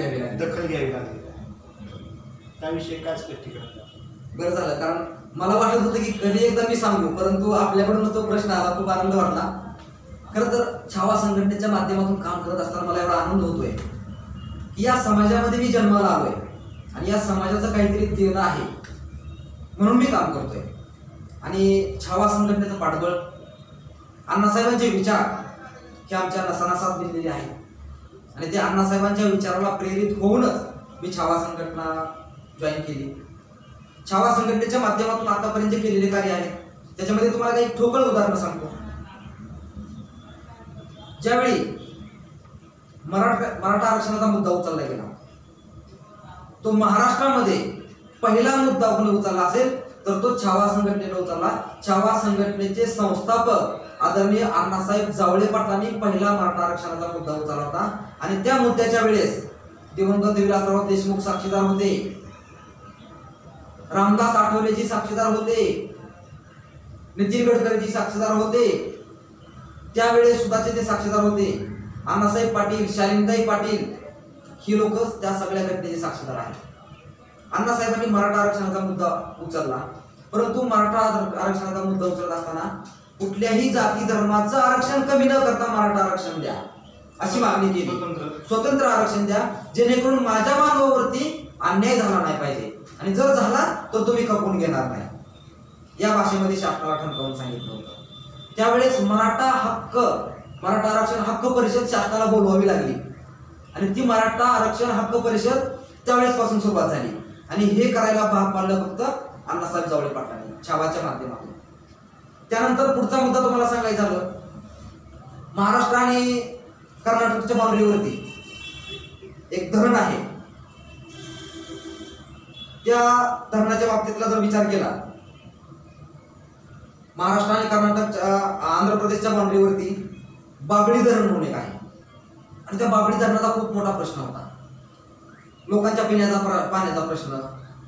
घ्यावी लागली त्याविषयी काय स्पष्टीकरण? बरं झालं, कारण मला वाटत होतं की कधी एकदा मी सांगू, परंतु आपल्याकडून तो प्रश्न आला, खूप आनंद वाटला. खरं तर छावा संघटनेच्या माध्यमातून काम करत असताना मला एवढा आनंद होतोय की या समाजामध्ये मी जन्माला आलोय आणि या समाजाचं काहीतरी देणं आहे म्हणून मी काम करतोय. आणि छावा संघटनेचं पाठबळ अण्णासाहेबांचे विचार हे आमच्या नसानसात भिनलेले आहेत आणि ते अण्णासाहेबांच्या विचाराला प्रेरित होऊनच मी छावा संघटना जॉईन केली. छावा संघटनेच्या माध्यमातून आतापर्यंत जे केलेले कार्य आहे त्याच्यामध्ये तुम्हाला काही ठोकळ उदाहरण सांगतो. ज्यावेळी मराठा आरक्षणाचा मुद्दा उचलला गेला, तो महाराष्ट्रामध्ये पहिला मुद्दा कोणी उचलला असेल तर तो छावा संघटनेने उचलला. छावा संघटनेचे संस्थापक आदरणीय अण्णासाहेब जावळे पाटलांनी पहिला मराठा आरक्षणाचा मुद्दा उचलला होता आणि त्या मुद्द्याच्या वेळेस दिवंगत विलासराव देशमुख साक्षीदार होते, रामदास आठवलेजी साक्षीदार होते, नितीन गडकरीजी साक्षीदार होते, त्यावेळेस सुद्धाचे ते साक्षीदार होते. अण्णासाहेब पाटील, शालिनीताई पाटील ही लोक त्या सगळ्या घटनेचे साक्षीदार आहेत. अण्णासाहेबांनी मराठा आरक्षणाचा मुद्दा उचलला, परंतु मराठा आरक्षणाचा मुद्दा उचलत असताना कुठल्याही जाती धर्माचं आरक्षण कमी न करता मराठा आरक्षण द्या अशी मागणी केली. स्वतंत्र आरक्षण द्या जेणेकरून माझ्या मानवावरती अन्याय झाला नाही पाहिजे आणि जर झाला तर तुम्ही खपवून घेणार नाही, या भाषेमध्ये शासनाला ठणकावून सांगितलं होतं. त्यावेळेस मराठा आरक्षण हक्क परिषद शासनाला बोलवावी लागली आणि ती मराठा आरक्षण हक्क परिषद त्यावेळेस पासून सुरुवात झाली आणि हे करायला भाग पाडलं फक्त अण्णासाहेब जावळे पाटलांनी छावाच्या माध्यमातून. त्यानंतर पुढचा मुद्दा तुम्हाला सांगायचा झालं, महाराष्ट्र आणि कर्नाटकच्या बाउंड्रीवरती एक धरण आहे. त्या धरणाच्या बाबतीतला जर विचार केला, महाराष्ट्र आणि कर्नाटक आंध्र प्रदेशच्या बाउंड्रीवरती बाबळी धरण म्हणून एक आहे आणि त्या बाबळी धरणाचा खूप मोठा प्रश्न होता. लोकांच्या पाण्याचा प्रश्न,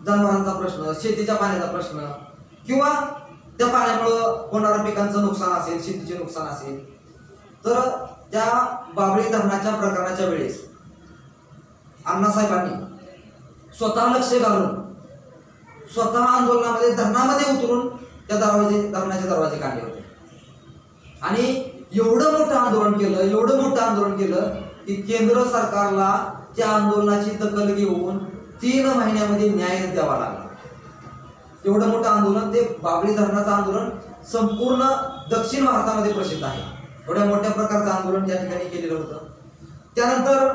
जनावरांचा प्रश्न, शेतीच्या पाण्याचा प्रश्न किंवा त्या पाण्यामुळं होणाऱ्या पिकांचं नुकसान असेल, शेतीचे नुकसान असेल. तर त्या बाबळी धरणाच्या प्रकरणाच्या वेळेस अण्णासाहेबांनी स्वतः लक्ष घालून स्वतः आंदोलनामध्ये धरणामध्ये उतरून त्या धरणाचे दरवाजे काढले होते आणि एवढं मोठं आंदोलन केलं की केंद्र सरकारला त्या आंदोलनाची दखल घेऊन 3 महिन्यामध्ये न्याय द्यावा लागला. एवढं मोठं आंदोलन, ते बाबळी धरणाचं आंदोलन संपूर्ण दक्षिण भारतामध्ये प्रसिद्ध आहे. एवढ्या मोठ्या प्रकारचं आंदोलन त्या ठिकाणी केलेलं होतं. त्यानंतर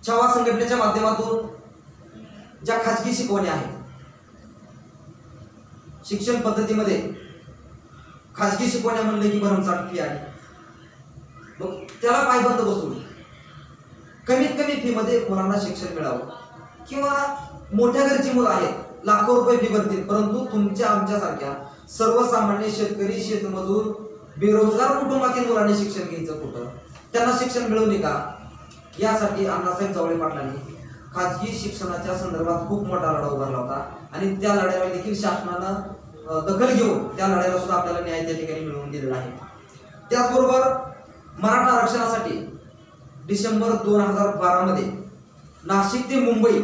छावा संघटनेच्या माध्यमातून ज्या खाजगी शिकवण्या आहेत, शिक्षण पद्धतीमध्ये खाजगी शिकवण्या म्हणले की भरमसाठ फी आहे, मग त्याला पायबंद बसवून कमीत कमी फी मध्ये मुलांना शिक्षण मिळावं. किंवा मोठ्या घरची मुलं आहेत, लाखो रुपये फी भरतील, परंतु तुमच्या आमच्यासारख्या सर्वसामान्य शेतकरी, शेतमजूर, बेरोजगार कुटुंबातील मुलांनी शिक्षण घ्यायचं कुठं, त्यांना शिक्षण मिळू नये का, यासाठी अण्णासाहेब जावळे पाटलांनी खाजगी शिक्षणाच्या संदर्भात खूप मोठा लढा उभारला होता आणि त्या लढ्याला देखील शासनानं दखल घेऊन त्या लढ्याला सुद्धा आपल्याला न्याय त्या ठिकाणी मिळवून दिलेला आहे. त्याचबरोबर मराठा आरक्षणासाठी डिसेंबर 2012 मध्ये नाशिक ते मुंबई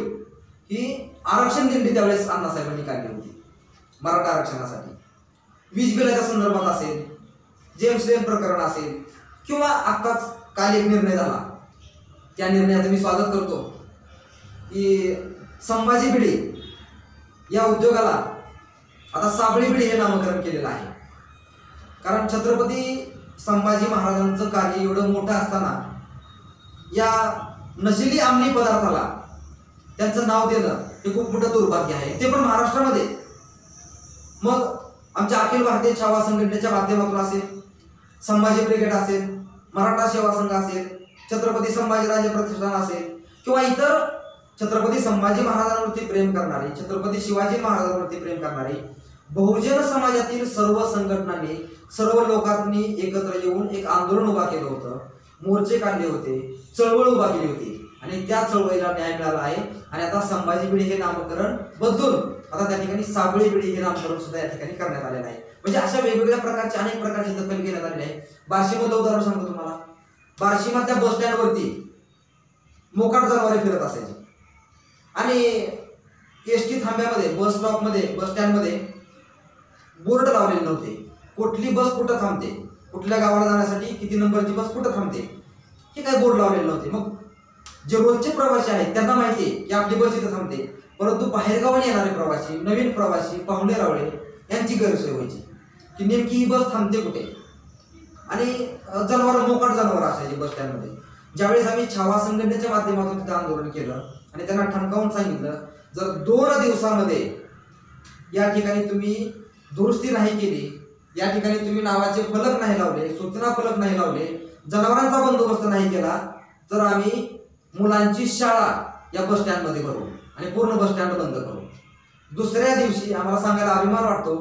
ही आरक्षण दिंडी त्यावेळेस अण्णासाहेबांनी काढली होती. मराठा आरक्षणासाठी वीज बिलाच्या संदर्भात असेल, जेम्स लेन प्रकरण असेल किंवा आत्ताच काल एक निर्णय झाला, त्या निर्णयाचं मी स्वागत करतो की संभाजी भिडे या उद्योगाला आता साबळी भिडे हे नामकरण केलेलं आहे. कारण छत्रपती संभाजी महाराजांचं कार्य एवढं मोठं असताना या नशिली अंमली पदार्थाला त्यांचं नाव देणं हे खूप मोठं दुर्भाग्य आहे, ते पण महाराष्ट्रामध्ये. मग आमच्या अखिल भारतीय छावा संघटनेच्या माध्यमातून असेल, संभाजी ब्रिगेड असेल, मराठा सेवा संघ असेल, छत्रपती संभाजीराजे प्रतिष्ठान असेल किंवा इतर छत्रपती संभाजी महाराजांवरती प्रेम करणारे, छत्रपती शिवाजी महाराजांवरती प्रेम करणारे बहुजन समाजातील सर्व संघटनांनी, सर्व लोकांनी एकत्र येऊन एक आंदोलन उभा केलं होतं, मोर्चे काढले होते, चळवळ उभा केली होती आणि त्या चळवळीला न्याय मिळाला आहे. आणि आता संभाजी बिडी हे नामकरण बदलून आता त्या ठिकाणी साबळे बिडी हे नामकरण सुद्धा या ठिकाणी करण्यात आलेलं आहे. म्हणजे अशा वेगवेगळ्या प्रकारचे अनेक प्रकारची दखल घेण्यात आलेली आहे. बार्शीमधलं उदाहरण सांगतो तुम्हाला. बार्शीमधल्या बस स्टँडवरती मोकाट जनावरे फिरत असायची आणि एसटी थांब्यामध्ये, बस स्टॉपमध्ये, बस स्टँडमध्ये बोर्ड लावलेले नव्हते. कुठली बस कुठं थांबते, कुठल्या गावाला जाण्यासाठी किती नंबरची बस कुठं थांबते हे काही बोर्ड लावलेले नव्हते. मग जे रोजचे प्रवासी आहेत त्यांना माहिती आहे की आपली बस इथं थांबते, परंतु बाहेरगावाने येणारे प्रवासी, नवीन प्रवासी, पाहुणे रावळे यांची गैरसोय व्हायची की नेमकी ही बस थांबते कुठे. आणि मोकाट जनावर असायची बस स्टँडमध्ये. ज्यावेळेस आम्ही छावा संघटनेच्या माध्यमातून तिथं आंदोलन केलं आणि त्यांना ठणकावून सांगितलं, जर 2 दिवसामध्ये या ठिकाणी तुम्ही दुरुस्ती नाही केली, या ठिकाणी तुम्ही नावाचे फलक नाही लावले, सूचना फलक नाही लावले, जनावरांचा बंदोबस्त नाही केला, तर आम्ही मुलांची शाळा या बस स्टँडमध्ये भरू आणि पूर्ण बस स्टँड बंद करू. दुसऱ्या दिवशी आम्हाला सांगायला अभिमान वाटतो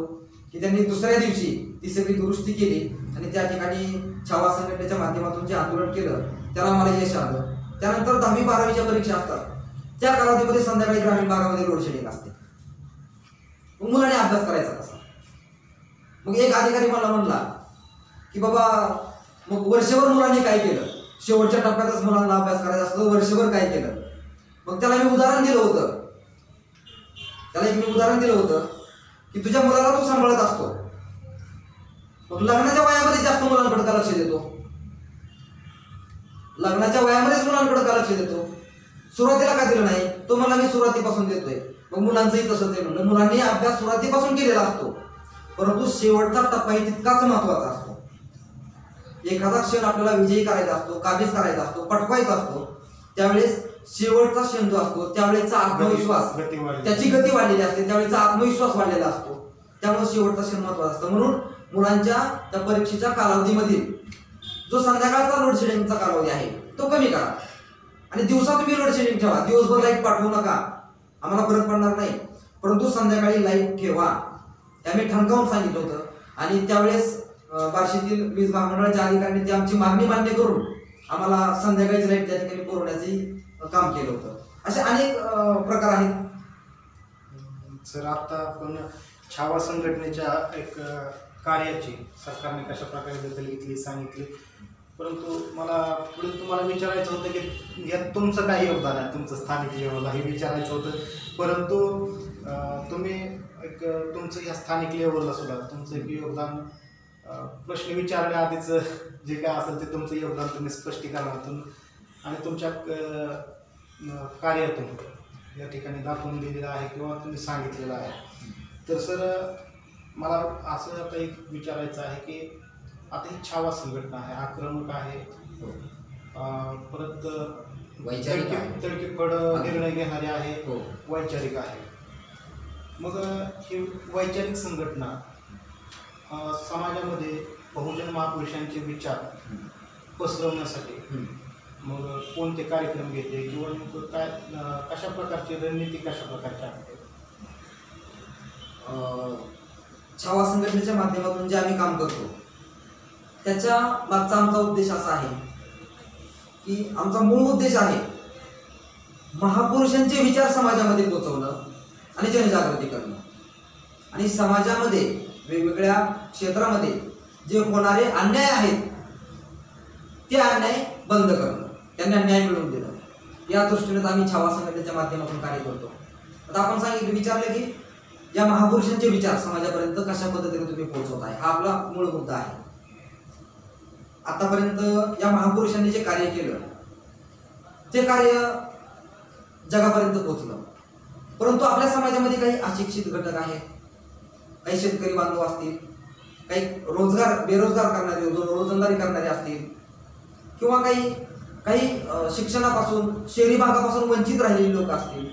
की त्यांनी दुसऱ्या दिवशी ती सगळी दुरुस्ती केली आणि त्या ठिकाणी छावा संघटनेच्या माध्यमातून जे आंदोलन केलं त्याला मला यश आलं. त्यानंतर 10वी 12वीच्या परीक्षा असतात, त्या कालावधीमध्ये संध्याकाळी ग्रामीण भागामध्ये लोड शेडिंग असते. मुलांनी अभ्यास करायचा कसा. मग एक अधिकारी मला म्हणला की बाबा मग वर्षभर मुलांनी काय केलं, शेवटच्या टप्प्यातच मुलांना अभ्यास करायचा असतो, वर्षभर काय केलं. मग त्याला मी उदाहरण दिलं होतं, की तुझ्या मुलाला तू सांभाळत असतो, मग लग्नाच्या वयामध्ये जास्त मुलांकडे का लक्ष देतो, लग्नाच्या वयामध्येच मुलांकडे का लक्ष देतो, सुरुवातीला का दिलं नाही. तो मला मी सुरुवातीपासून देतोय. मग मुलांचंही तसंच आहे म्हणलं. मुलांनी अभ्यास सुरुवातीपासून केलेला असतो, परंतु शेवटचा टप्पाही तितकाच महत्वाचा असतो. एखादा क्षण आपल्याला विजयी करायचा असतो, काबीज करायचा असतो, पटवायचा असतो, त्यावेळेस शेवटचा क्षण जो असतो त्यावेळेचा आत्मविश्वास, त्याची गती वाढलेली असते, त्यावेळेचा आत्मविश्वास वाढलेला असतो. त्यामुळे शेवटचा क्षण महत्वाचा असतो. म्हणून मुलांच्या त्या परीक्षेच्या कालावधीमधील जो संध्याकाळचा लोड शेडिंगचा कालावधी आहे तो कमी करा आणि दिवसा तुम्ही लोड शेडिंग ठेवा. दिवसभर लाईट पाठवू नका, आम्हाला फरक पडणार नाही, परंतु संध्याकाळी लाईट ठेवा. हे आम्ही ठणकावून सांगितलं होतं. आणि त्यावेळेस बार्शीतील वीज महामंडळाच्या अधिकाऱ्यांनी ती आमची मागणी मान्य करून आम्हाला संध्याकाळीच लाईट त्या ठिकाणी पुरवण्याचे काम केलं होतं. असे अनेक प्रकार आहेत. सर, आता आपण छावा संघटनेच्या एक कार्याची सरकारने कशा प्रकारे दखल घेतली सांगितली, परंतु मला पुढे तुम्हाला विचारायचं होतं की यात तुमचं काय योगदान आहे, तुमचं स्थानिक लेवलला हे विचारायचं होतं. परंतु तुम्ही एक तुमचं या स्थानिक लेवलला सुद्धा तुमचं एक योगदान प्रश्न विचारण्याआधीच जे काय असेल ते तुमचं योगदान तुम्ही स्पष्टीकरणातून आणि तुमच्या कार्यातून या ठिकाणी दाखवून दिलेलं आहे किंवा तुम्ही सांगितलेलं आहे. तर सर, मला असं आता एक विचारायचं आहे की आता ही छावा संघटना आहे, आक्रमक आहे, परत तडकीफड निर्णय घेणारे आहे, वैचारिक आहे. मग ही वैचारिक संघटना समाजामध्ये बहुजन महापुरुषांचे विचार पसरवण्यासाठी मग कोणते कार्यक्रम घेते किंवा नेमकं काय, कशा प्रकारची रणनीती कशा प्रकारची आहे? छावा संघटनेच्या माध्यमातून जे आम्ही काम करतो त्याच्या मागचा आमचा उद्देश असा आहे की आमचा मूळ उद्देश आहे महापुरुषांचे विचार समाजामध्ये पोहोचवणं आणि जनजागृती करणं आणि समाजामध्ये वेगवेगळ्या क्षेत्रामध्ये जे होणारे अन्याय आहेत ते अन्याय बंद करणं, त्यांना न्याय मिळवून देणं, या दृष्टीने आम्ही छावा संघटनेच्या माध्यमातून कार्य करतो. आता आपण विचारलं की या महापुरुषांचे विचार समाजापर्यंत कशा पद्धतीने तुम्ही पोहोचवत आहे, हा आपला मूळ मुद्दा आहे. आतापर्यंत या महापुरुषांनी जे कार्य केलं ते कार्य जगापर्यंत पोहोचलं, परंतु आपल्या समाजामध्ये काही अशिक्षित घटक आहेत, काही शेतकरी बांधव असतील, काही बेरोजगार करणारे, रोजंदारी करणारे असतील, किंवा काही शिक्षणापासून, शहरी भागापासून वंचित राहिलेली लोक असतील,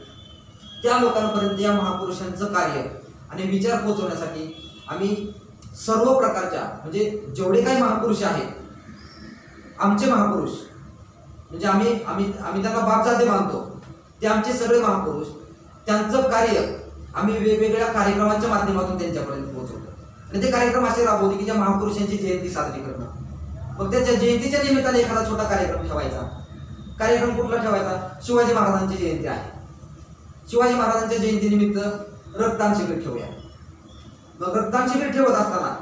त्या लोकांपर्यंत या महापुरुषांचं कार्य आणि विचार पोहोचवण्यासाठी आम्ही सर्व प्रकारच्या, म्हणजे जेवढे काही महापुरुष आहेत, आमचे महापुरुष, म्हणजे आम्ही त्यांना बापजाते मानतो, ते आमचे सगळे महापुरुष, त्यांचं कार्य आम्ही वेगवेगळ्या कार्यक्रमांच्या माध्यमातून त्यांच्यापर्यंत पोहोचवतो. आणि ते कार्यक्रम असे राबवते की ज्या महापुरुषांची जयंती साजरी करणं, मग त्याच्या जयंतीच्या निमित्ताने एखादा छोटा कार्यक्रम ठेवायचा. कार्यक्रम कुठला ठेवायचा? शिवाजी महाराजांची जयंती आहे, शिवाजी महाराजांच्या जयंतीनिमित्त रक्तदान शिबिर ठेवूया. मग रक्तदान शिबिर ठेवत असताना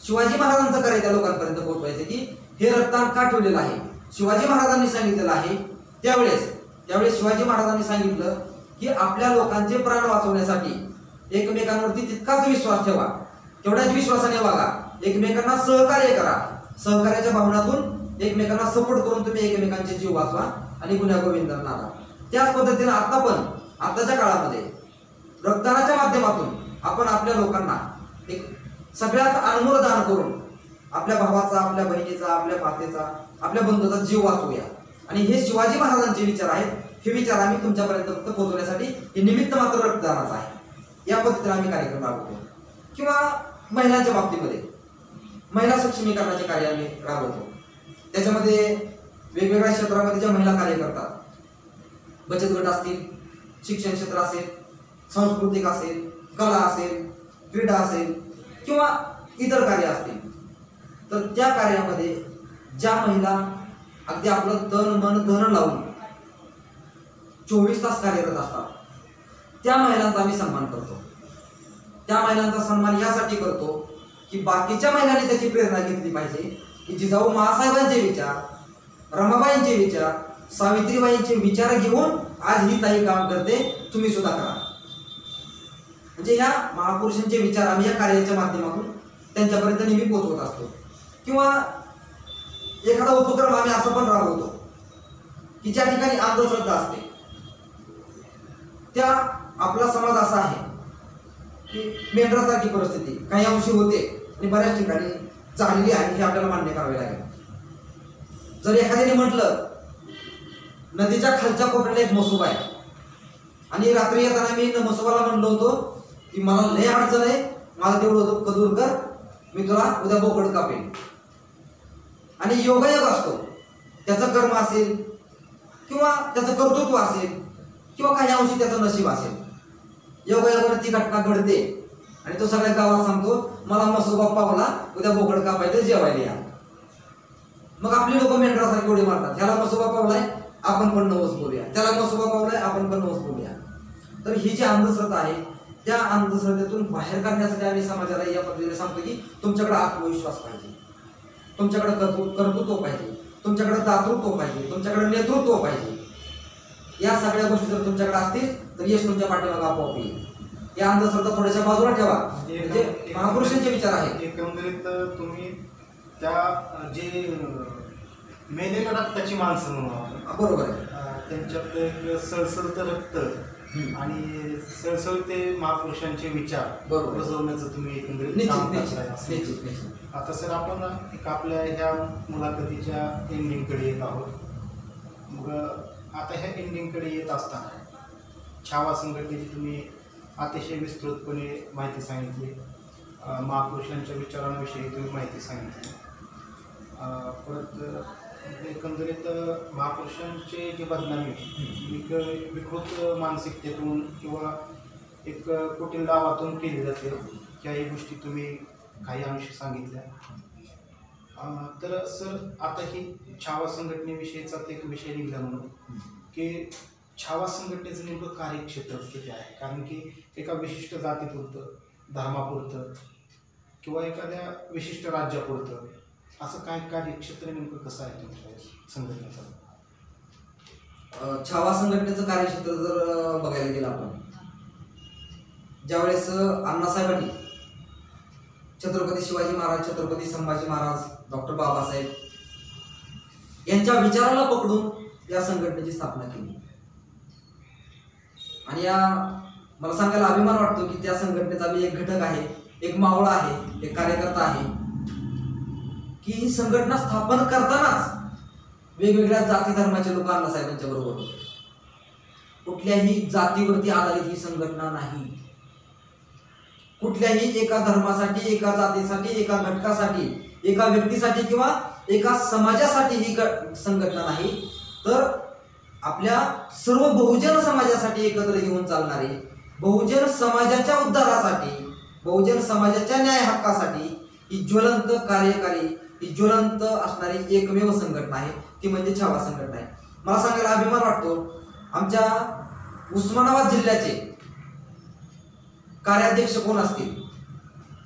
शिवाजी महाराजांचं कार्य त्या लोकांपर्यंत पोहोचवायचं की हे रक्तदान का ठेवलेलं आहे, शिवाजी महाराजांनी सांगितलेलं आहे. त्यावेळेस शिवाजी महाराजांनी सांगितलं की आपल्या लोकांचे प्राण वाचवण्यासाठी एकमेकांवरती तितकाच विश्वास ठेवा, तेवढ्याच विश्वासाने वागा, एकमेकांना सहकार्य करा, सहकार्याच्या भावनातून एकमेकांना सपोर्ट करून तुम्ही एकमेकांचे जीव वाचवा आणि गुण्यागोविंदांना नारा. त्याच पद्धतीने आताच्या काळामध्ये रक्तदानाच्या माध्यमातून आपण आपल्या लोकांना एक सगळ्यात अनमोल दान करून आपल्या भावाचा, आपल्या बहिणीचा, आपल्या मातेचा, आपल्या बंधूचा जीव वाचवूया. आणि हे शिवाजी महाराजांचे विचार आहेत. हे विचार आम्ही तुमच्यापर्यंत फक्त पोहोचवण्यासाठी हे निमित्त मात्र रक्तदानाचं आहे. या पद्धतीने आम्ही कार्यक्रम राबवतो. किंवा महिलांच्या बाबतीमध्ये महिला सक्षमीकरणाचे कार्य आम्ही राबवतो. त्याच्यामध्ये वेगवेगळ्या क्षेत्रामध्ये ज्या महिला कार्य करतात, बचत गट असतील, शिक्षण क्षेत्र असेल, सांस्कृतिक असेल, कला असेल, क्रीडा असेल, किंवा इतर कार्य असतील, तर त्या कार्यामध्ये ज्या महिला अगदी आपलं तन मन धन लावून 24 तास कार्यरत असतात, त्या महिलांचा आम्ही सन्मान करतो. त्या महिलांचा सन्मान यासाठी करतो की बाकीच्या महिलांनी त्याची प्रेरणा घेतली पाहिजे की जिजाऊ महासाहेबांचे विचार, रमाबाईंचे विचार, सावित्रीबाईंचे विचार घेऊन आज ही ताई काम करते, तुम्ही सुद्धा करा. म्हणजे ह्या महापुरुषांचे विचार आम्ही या कार्याच्या माध्यमातून त्यांच्यापर्यंत नेहमी पोहोचवत असतो. किंवा एखादा उपक्रम आम्ही असं पण राबवतो की ज्या ठिकाणी अंधश्रद्धा असते, त्या आपला समाज असा आहे की मेंढरासारखी परिस्थिती काही अंशी होते आणि बऱ्याच ठिकाणी झालेली आहे, हे आपल्याला मान्य करावे लागेल. जर एखाद्याने म्हटलं नदीच्या खालच्या कोपऱ्याला एक मसोबा आहे आणि रात्री येताना मी मसोबाला म्हणलो होतो की मला लय अडचण आहे, मला तेवढं कदूर कर, मी तुला उद्या बोकड कापेन. आणि योगायोग असतो, त्याचं कर्म असेल किंवा त्याचं कर्तृत्व असेल किंवा काही अंशी त्याचं नशीब असेल, योगायोगाने ती घटना घडते आणि तो सगळ्या गावात सांगतो मला मसोबा पावला, उद्या बोकड कापायचं, जेवायला या. मग आपली लोक मेंढरासारखी उडी मारतात, ह्याला मसोबा पावलाय आपण पण नवस बोलूया, त्याला मसोबा पावलाय आपण पण नवस बोलूया. तर ही जी अंधश्रद्धा आहे, त्या अंधश्रद्धेतून बाहेर काढण्यासाठी आम्ही समाजाला या पद्धतीने सांगतो की तुमच्याकडे आत्मविश्वास पाहिजे, तुमच्याकडे कर्तृत्व पाहिजे, तुमच्याकडे दातृत्व पाहिजे, तुमच्याकडे नेतृत्व पाहिजे. या सगळ्या गोष्टी जर तुमच्याकडे असतील तर यश तुमच्या पाठीमागे आपोआप येईल. या अंधश्रद्धा थोड्याशा बाजूला ठेवा, म्हणजे महापुरुषांचे विचार आहेत. एकंदरीत तुम्ही त्या जे मेलेल्या रक्ताची माणसं म्हणून आपण, बरोबर आहे, त्यांच्यात एक सळसळतं रक्त आणि सळसळते महापुरुषांचे विचार रुजवण्याचं तुम्ही एकंदरीत काम करताय. आता सर आपण एक आपल्या ह्या मुलाखतीच्या एंडिंगकडे येत आहोत. मग आता ह्या एंडिंगकडे येत असताना छावा संघटनेची तुम्ही अतिशय विस्तृतपणे माहिती सांगितली, महापुरुषांच्या विचारांविषयी तुम्ही माहिती सांगितली. परत एकंदरीत महापुरुषांचे जे बदनामी एक विकृत मानसिकतेतून किंवा एक कुटील डावातून केली जाते, ह्याही गोष्टी तुम्ही काही अंशी सांगितल्या. तर सर आता ही छावा संघटनेविषयीचा एक विषय निघाला म्हणून की छावा संघटनेचं नेमकं कार्यक्षेत्र किती आहे, कारण की एका विशिष्ट जातीपुरतं, धर्मापुरतं किंवा एखाद्या विशिष्ट राज्यापुरतं असं काय कार्यक्षेत्र नेमकं कसं आहे तुमच्या संघटनेचं? छावा संघटनेचं कार्यक्षेत्र जर बघायला गेलं आपण, ज्यावेळेस अण्णासाहेबांनी छत्रपती शिवाजी महाराज, छत्रपती संभाजी महाराज, डॉक्टर बाबासाहेब यांच्या विचाराला पकडून या संघटनेची स्थापना केली. आणि या मला सांगायला अभिमान वाटतो की त्या संघटनेचा मी एक घटक आहे एक मावळा आहे, एक कार्यकर्ता आहे की ही संघटना स्थापन करतानाच वेगवेगळ्या जाती धर्माचे लोक अण्णासाहेबांच्या बरोबर होते. कुठल्याही जातीवरती आधारित ही संघटना नाही. कुठल्याही एका धर्मासाठी, एका जातीसाठी, एका घटकासाठी, एका व्यक्तीसाठी किंवा एका समाजासाठी ही संघटना नाही, तर आपल्या सर्व बहुजन समाजासाठी एकत्र घेऊन चालणारी, बहुजन समाजाच्या उद्धारासाठी, बहुजन समाजाच्या न्याय हक्कासाठी ही ज्वलंत कार्यकारी, ही ज्वलंत असणारी एकमेव संघटना आहे, ती म्हणजे छावा संघटना आहे. मला सांगायला अभिमान वाटतो, आमच्या उस्मानाबाद जिल्ह्याचे कार्याध्यक्ष कोण असतील?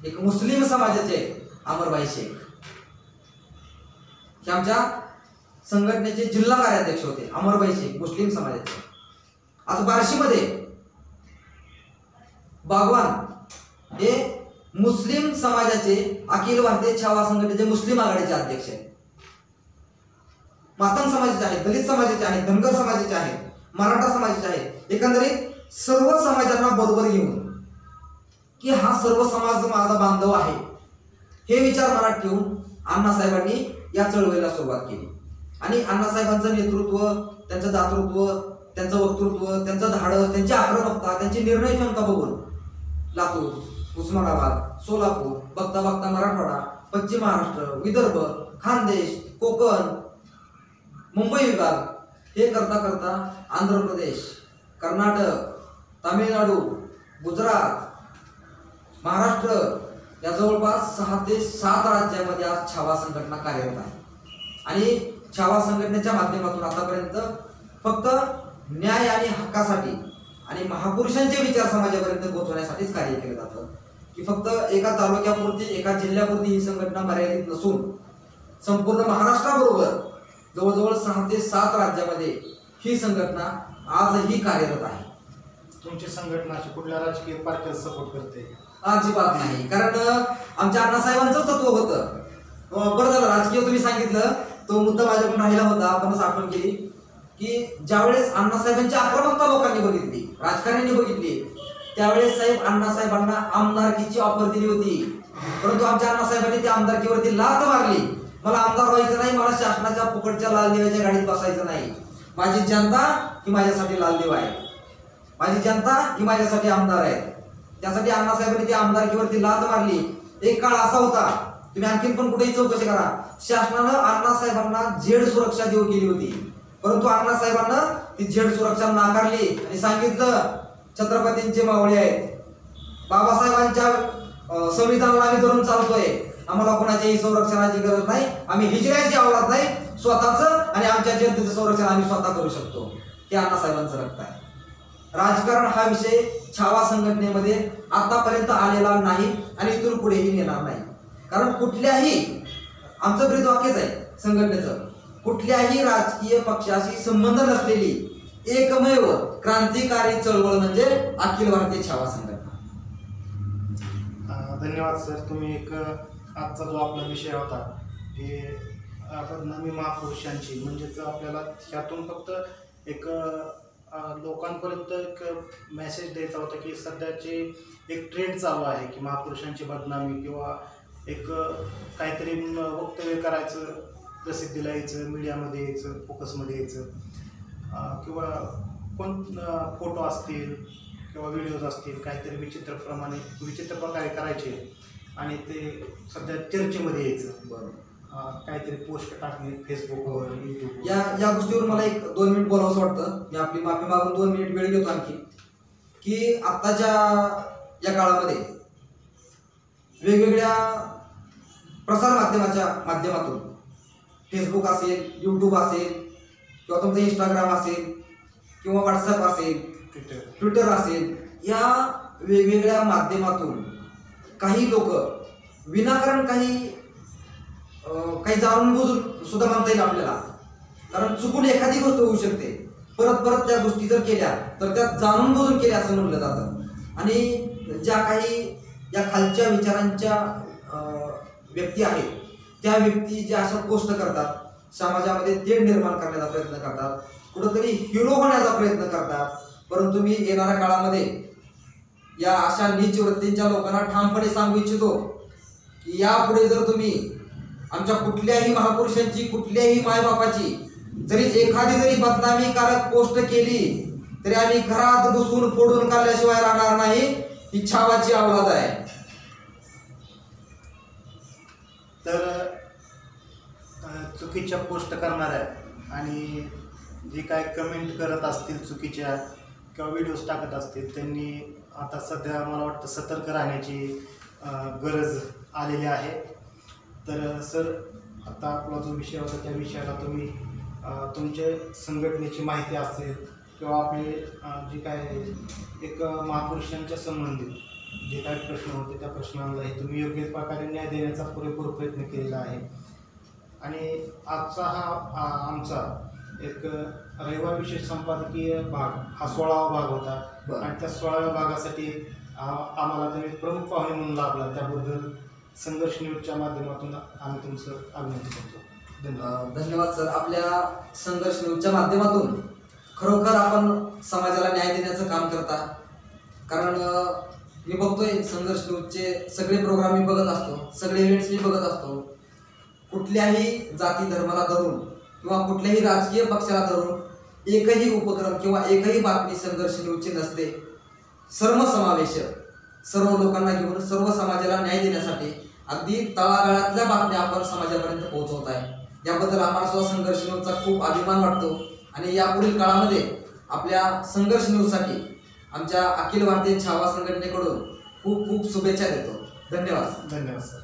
एक मुस्लिम समाजाचे अमरभाई शेख हे आमच्या संघटनेचे जिल्हा कार्याध्यक्ष होते. अमरभाई शेख मुस्लिम समाजाचे. आज बार्शीमध्ये बागवान हे मुस्लिम समाजाचे अखिल भारतीय छावा संघटनेचे मुस्लिम आघाडीचे अध्यक्ष आहेत. मातंग समाजाचे आहेत, दलित समाजाचे आहेत, धनगर समाजाचे आहेत, मराठा समाजाचे आहेत. एकंदरीत सर्व समाजांना बरोबर घेऊन की हा सर्व समाज माझा बांधव आहे हे विचार मनात ठेवून अण्णासाहेबांनी या चळवळीला सुरुवात केली. आणि अण्णासाहेबांचं नेतृत्व, त्यांचं दातृत्व, त्यांचं वक्तृत्व, त्यांचं धाडस, त्यांची आक्रमकता, त्यांची निर्णय क्षमता बघून लातूर, उस्मानाबाद, सोलापूर, बघता बघता मराठवाडा, पश्चिम महाराष्ट्र, विदर्भ, खानदेश, कोकण, मुंबई विभाग हे करता करता आंध्र प्रदेश, कर्नाटक, तामिळनाडू, गुजरात, महाराष्ट्र या जवळपास 6 ते 7 राज्यामध्ये आज छावा संघटना कार्यरत आहे. आणि छावा संघटनेच्या माध्यमातून आतापर्यंत फक्त न्याय आणि हक्कासाठी आणि महापुरुषांचे विचार समाजापर्यंत पोहोचवण्यासाठीच कार्य केलं जातं. की फक्त एका तालुक्यापुरती, एका जिल्ह्यापुरती ही संघटना मर्यादित नसून संपूर्ण महाराष्ट्राबरोबर जवळजवळ 6 ते 7 राज्यामध्ये ही संघटना आजही कार्यरत आहे. तुमची संघटना अशी कुठल्या राजकीय पार्टीला सपोर्ट करते? अजिबात नाही. कारण आमच्या अण्णासाहेबांचंच तत्व होतं. बरं झालं राजकीय तुम्ही सांगितलं, तो मुद्दा माझ्याकडून राहिला होता, आपणच आठवण केली की ज्यावेळेस अण्णासाहेबांची आक्रमकता लोकांनी बघितली, राजकारण्यांनी बघितली, त्यावेळेस साहेब अण्णासाहेबांना आमदारकीची ऑफर दिली होती. परंतु आमच्या अण्णासाहेबांनी त्या आमदारकीवरती लाथ मारली. मला आमदार व्हायचं नाही, मला शासनाच्या फुकटच्या लाल दिव्याच्या गाडीत बसायचं नाही. माझी जनता ही माझ्यासाठी लाल दिवा आहे, माझी जनता ही माझ्यासाठी आमदार आहे. त्यासाठी अण्णासाहेबांनी त्या आमदारकीवरती लाथ मारली. एक काळ असा होता, तुम्ही आणखीन पण कुठेही चौकशी करा, शासनानं अण्णासाहेबांना झेड सुरक्षा देऊ केली होती. परंतु अण्णासाहेबांना ती झेड सुरक्षा नाकारली आणि सांगितलं छत्रपतींचे मावळे आहेत, बाबासाहेबांच्या संविधानाला आम्ही धरून चालतोय, आम्हाला कोणाच्याही संरक्षणाची गरज नाही, आम्ही हिजड्याची औलाद नाही, स्वतःचं आणि आमच्या जनतेचं संरक्षण आम्ही स्वतः करू शकतो. हे अण्णासाहेबांचं रक्त आहे. राजकारण हा विषय छावा संघटनेमध्ये आतापर्यंत आलेला नाही आणि इथून पुढेही नेणार नाही. कारण कुठल्याही, आमचं ब्रीदवाक्यच आहे संघटनेचं, कुठल्याही राजकीय पक्षाशी संबंध नसलेली एकमेव क्रांतिकारी चळवळ म्हणजे अखिल भारतीय छावा संघटना. धन्यवाद सर. तुम्ही एक आजचा जो आपला विषय होता की बदनामी महापुरुषांची, म्हणजेच आपल्याला ह्यातून फक्त एक लोकांपर्यंत एक मेसेज द्यायचा होता की सध्याची एक ट्रेंड चालू आहे की महापुरुषांची बदनामी किंवा एक काहीतरी वक्तव्य करायचं, प्रसिद्धीला यायचं, मीडियामध्ये यायचं, फोकसमध्ये यायचं, किंवा कोण फोटो असतील किंवा व्हिडिओज असतील काहीतरी विचित्र प्रकारे करायचे आणि ते सध्या चर्चेमध्ये यायचं. बरोबर. काहीतरी पोस्ट टाकणे फेसबुकवर, यूट्यूब. या गोष्टीवर मला एक 2 मिनिट बोलावंसं वाटतं. मी आपली माफी मागून 2 मिनिट वेळ घेतो आणखी. की आत्ताच्या या काळामध्ये वेगवेगळ्या प्रसार माध्यमातून फेसबुक असेल, यूट्यूब असेल किंवा तुमचं इंस्टाग्राम असेल किंवा व्हॉट्सअप असेल, ट्विटर असेल, या वेगवेगळ्या माध्यमातून काही लोक विनाकारण काही जाणून बुजून सुद्धा म्हणता येईल आपल्याला, कारण चुकून एखादी गोष्ट होऊ शकते, परत त्या गोष्टी जर केल्या तर त्या जाणून बुजून केल्या असं म्हटलं जातं. आणि ज्या काही या खालच्या विचारांच्या व्यक्ती आहेत त्या व्यक्ती ज्या अशा पोस्ट करतात, समाजामध्ये तेढ निर्माण करण्याचा प्रयत्न करतात, कुठंतरी हिरो होण्याचा प्रयत्न करतात. परंतु मी येणाऱ्या काळामध्ये या अशा नीच वृत्तींच्या लोकांना ठामपणे सांगू इच्छितो की यापुढे जर तुम्ही आमच्या कुठल्याही महापुरुषांची, कुठल्याही मायबापाची जरी एखादी जरी बदनामीकारक पोस्ट केली तरी आम्ही घरात घुसून फोडून काढल्याशिवाय राहणार नाही. ही छावाची औलाद आहे. तर चुकीच्या पोस्ट करणाऱ्या आणि जे काय कमेंट करत असतील चुकीच्या किंवा व्हिडिओज टाकत असतील त्यांनी आता सध्या मला वाटतं सतर्क राहण्याची गरज आलेली आहे. तर सर, आता आपला जो विषय होता त्या विषयाला तुम्ही तुमच्या संघटनेची माहिती असेल किंवा आपले जे काय एक महापुरुषांच्या संबंधित जे काही प्रश्न होते त्या प्रश्नांनाही तुम्ही योग्य प्रकारे न्याय देण्याचा पुरेपूर प्रयत्न केलेला आहे. आणि आजचा हा आमचा एक रविवार विशेष संपादकीय भाग हा 16वा भाग होता. आणि त्या 16व्या भागासाठी आम्हाला तुम्ही प्रमुख पाहुणे म्हणून लाभला, त्याबद्दल संघर्ष न्यूजच्या माध्यमातून आम्ही तुमचं अभिनंदन करतो. धन्यवाद. धन्यवाद सर. आपल्या संघर्ष न्यूजच्या माध्यमातून खरोखर आपण समाजाला न्याय देण्याचं काम करता. कारण मी बघतोय संघर्ष न्यूजचे सगळे प्रोग्राम मी बघत असतो, सगळे इव्हेंट्स मी बघत असतो. कुठल्याही जाती धर्माला धरून किंवा कुठल्याही राजकीय पक्षाला धरून एकही उपक्रम किंवा एकही बातमी संघर्ष न्यूजची नसते. सर्वसमावेशक, सर्व लोकांना घेऊन सर्व समाजाला न्याय देण्यासाठी अगदी तळागाळातल्या बातम्या आपण समाजापर्यंत पोहोचवत आहे. याबद्दल आम्हाला सुद्धा संघर्ष न्यूजचा खूप अभिमान वाटतो. आणि यापुढील काळामध्ये आपल्या संघर्ष न्यूजसाठी आमच्या अखिल भारतीय छावा संघटनेकडून खूप खूप शुभेच्छा देतो. धन्यवाद. धन्यवाद सर.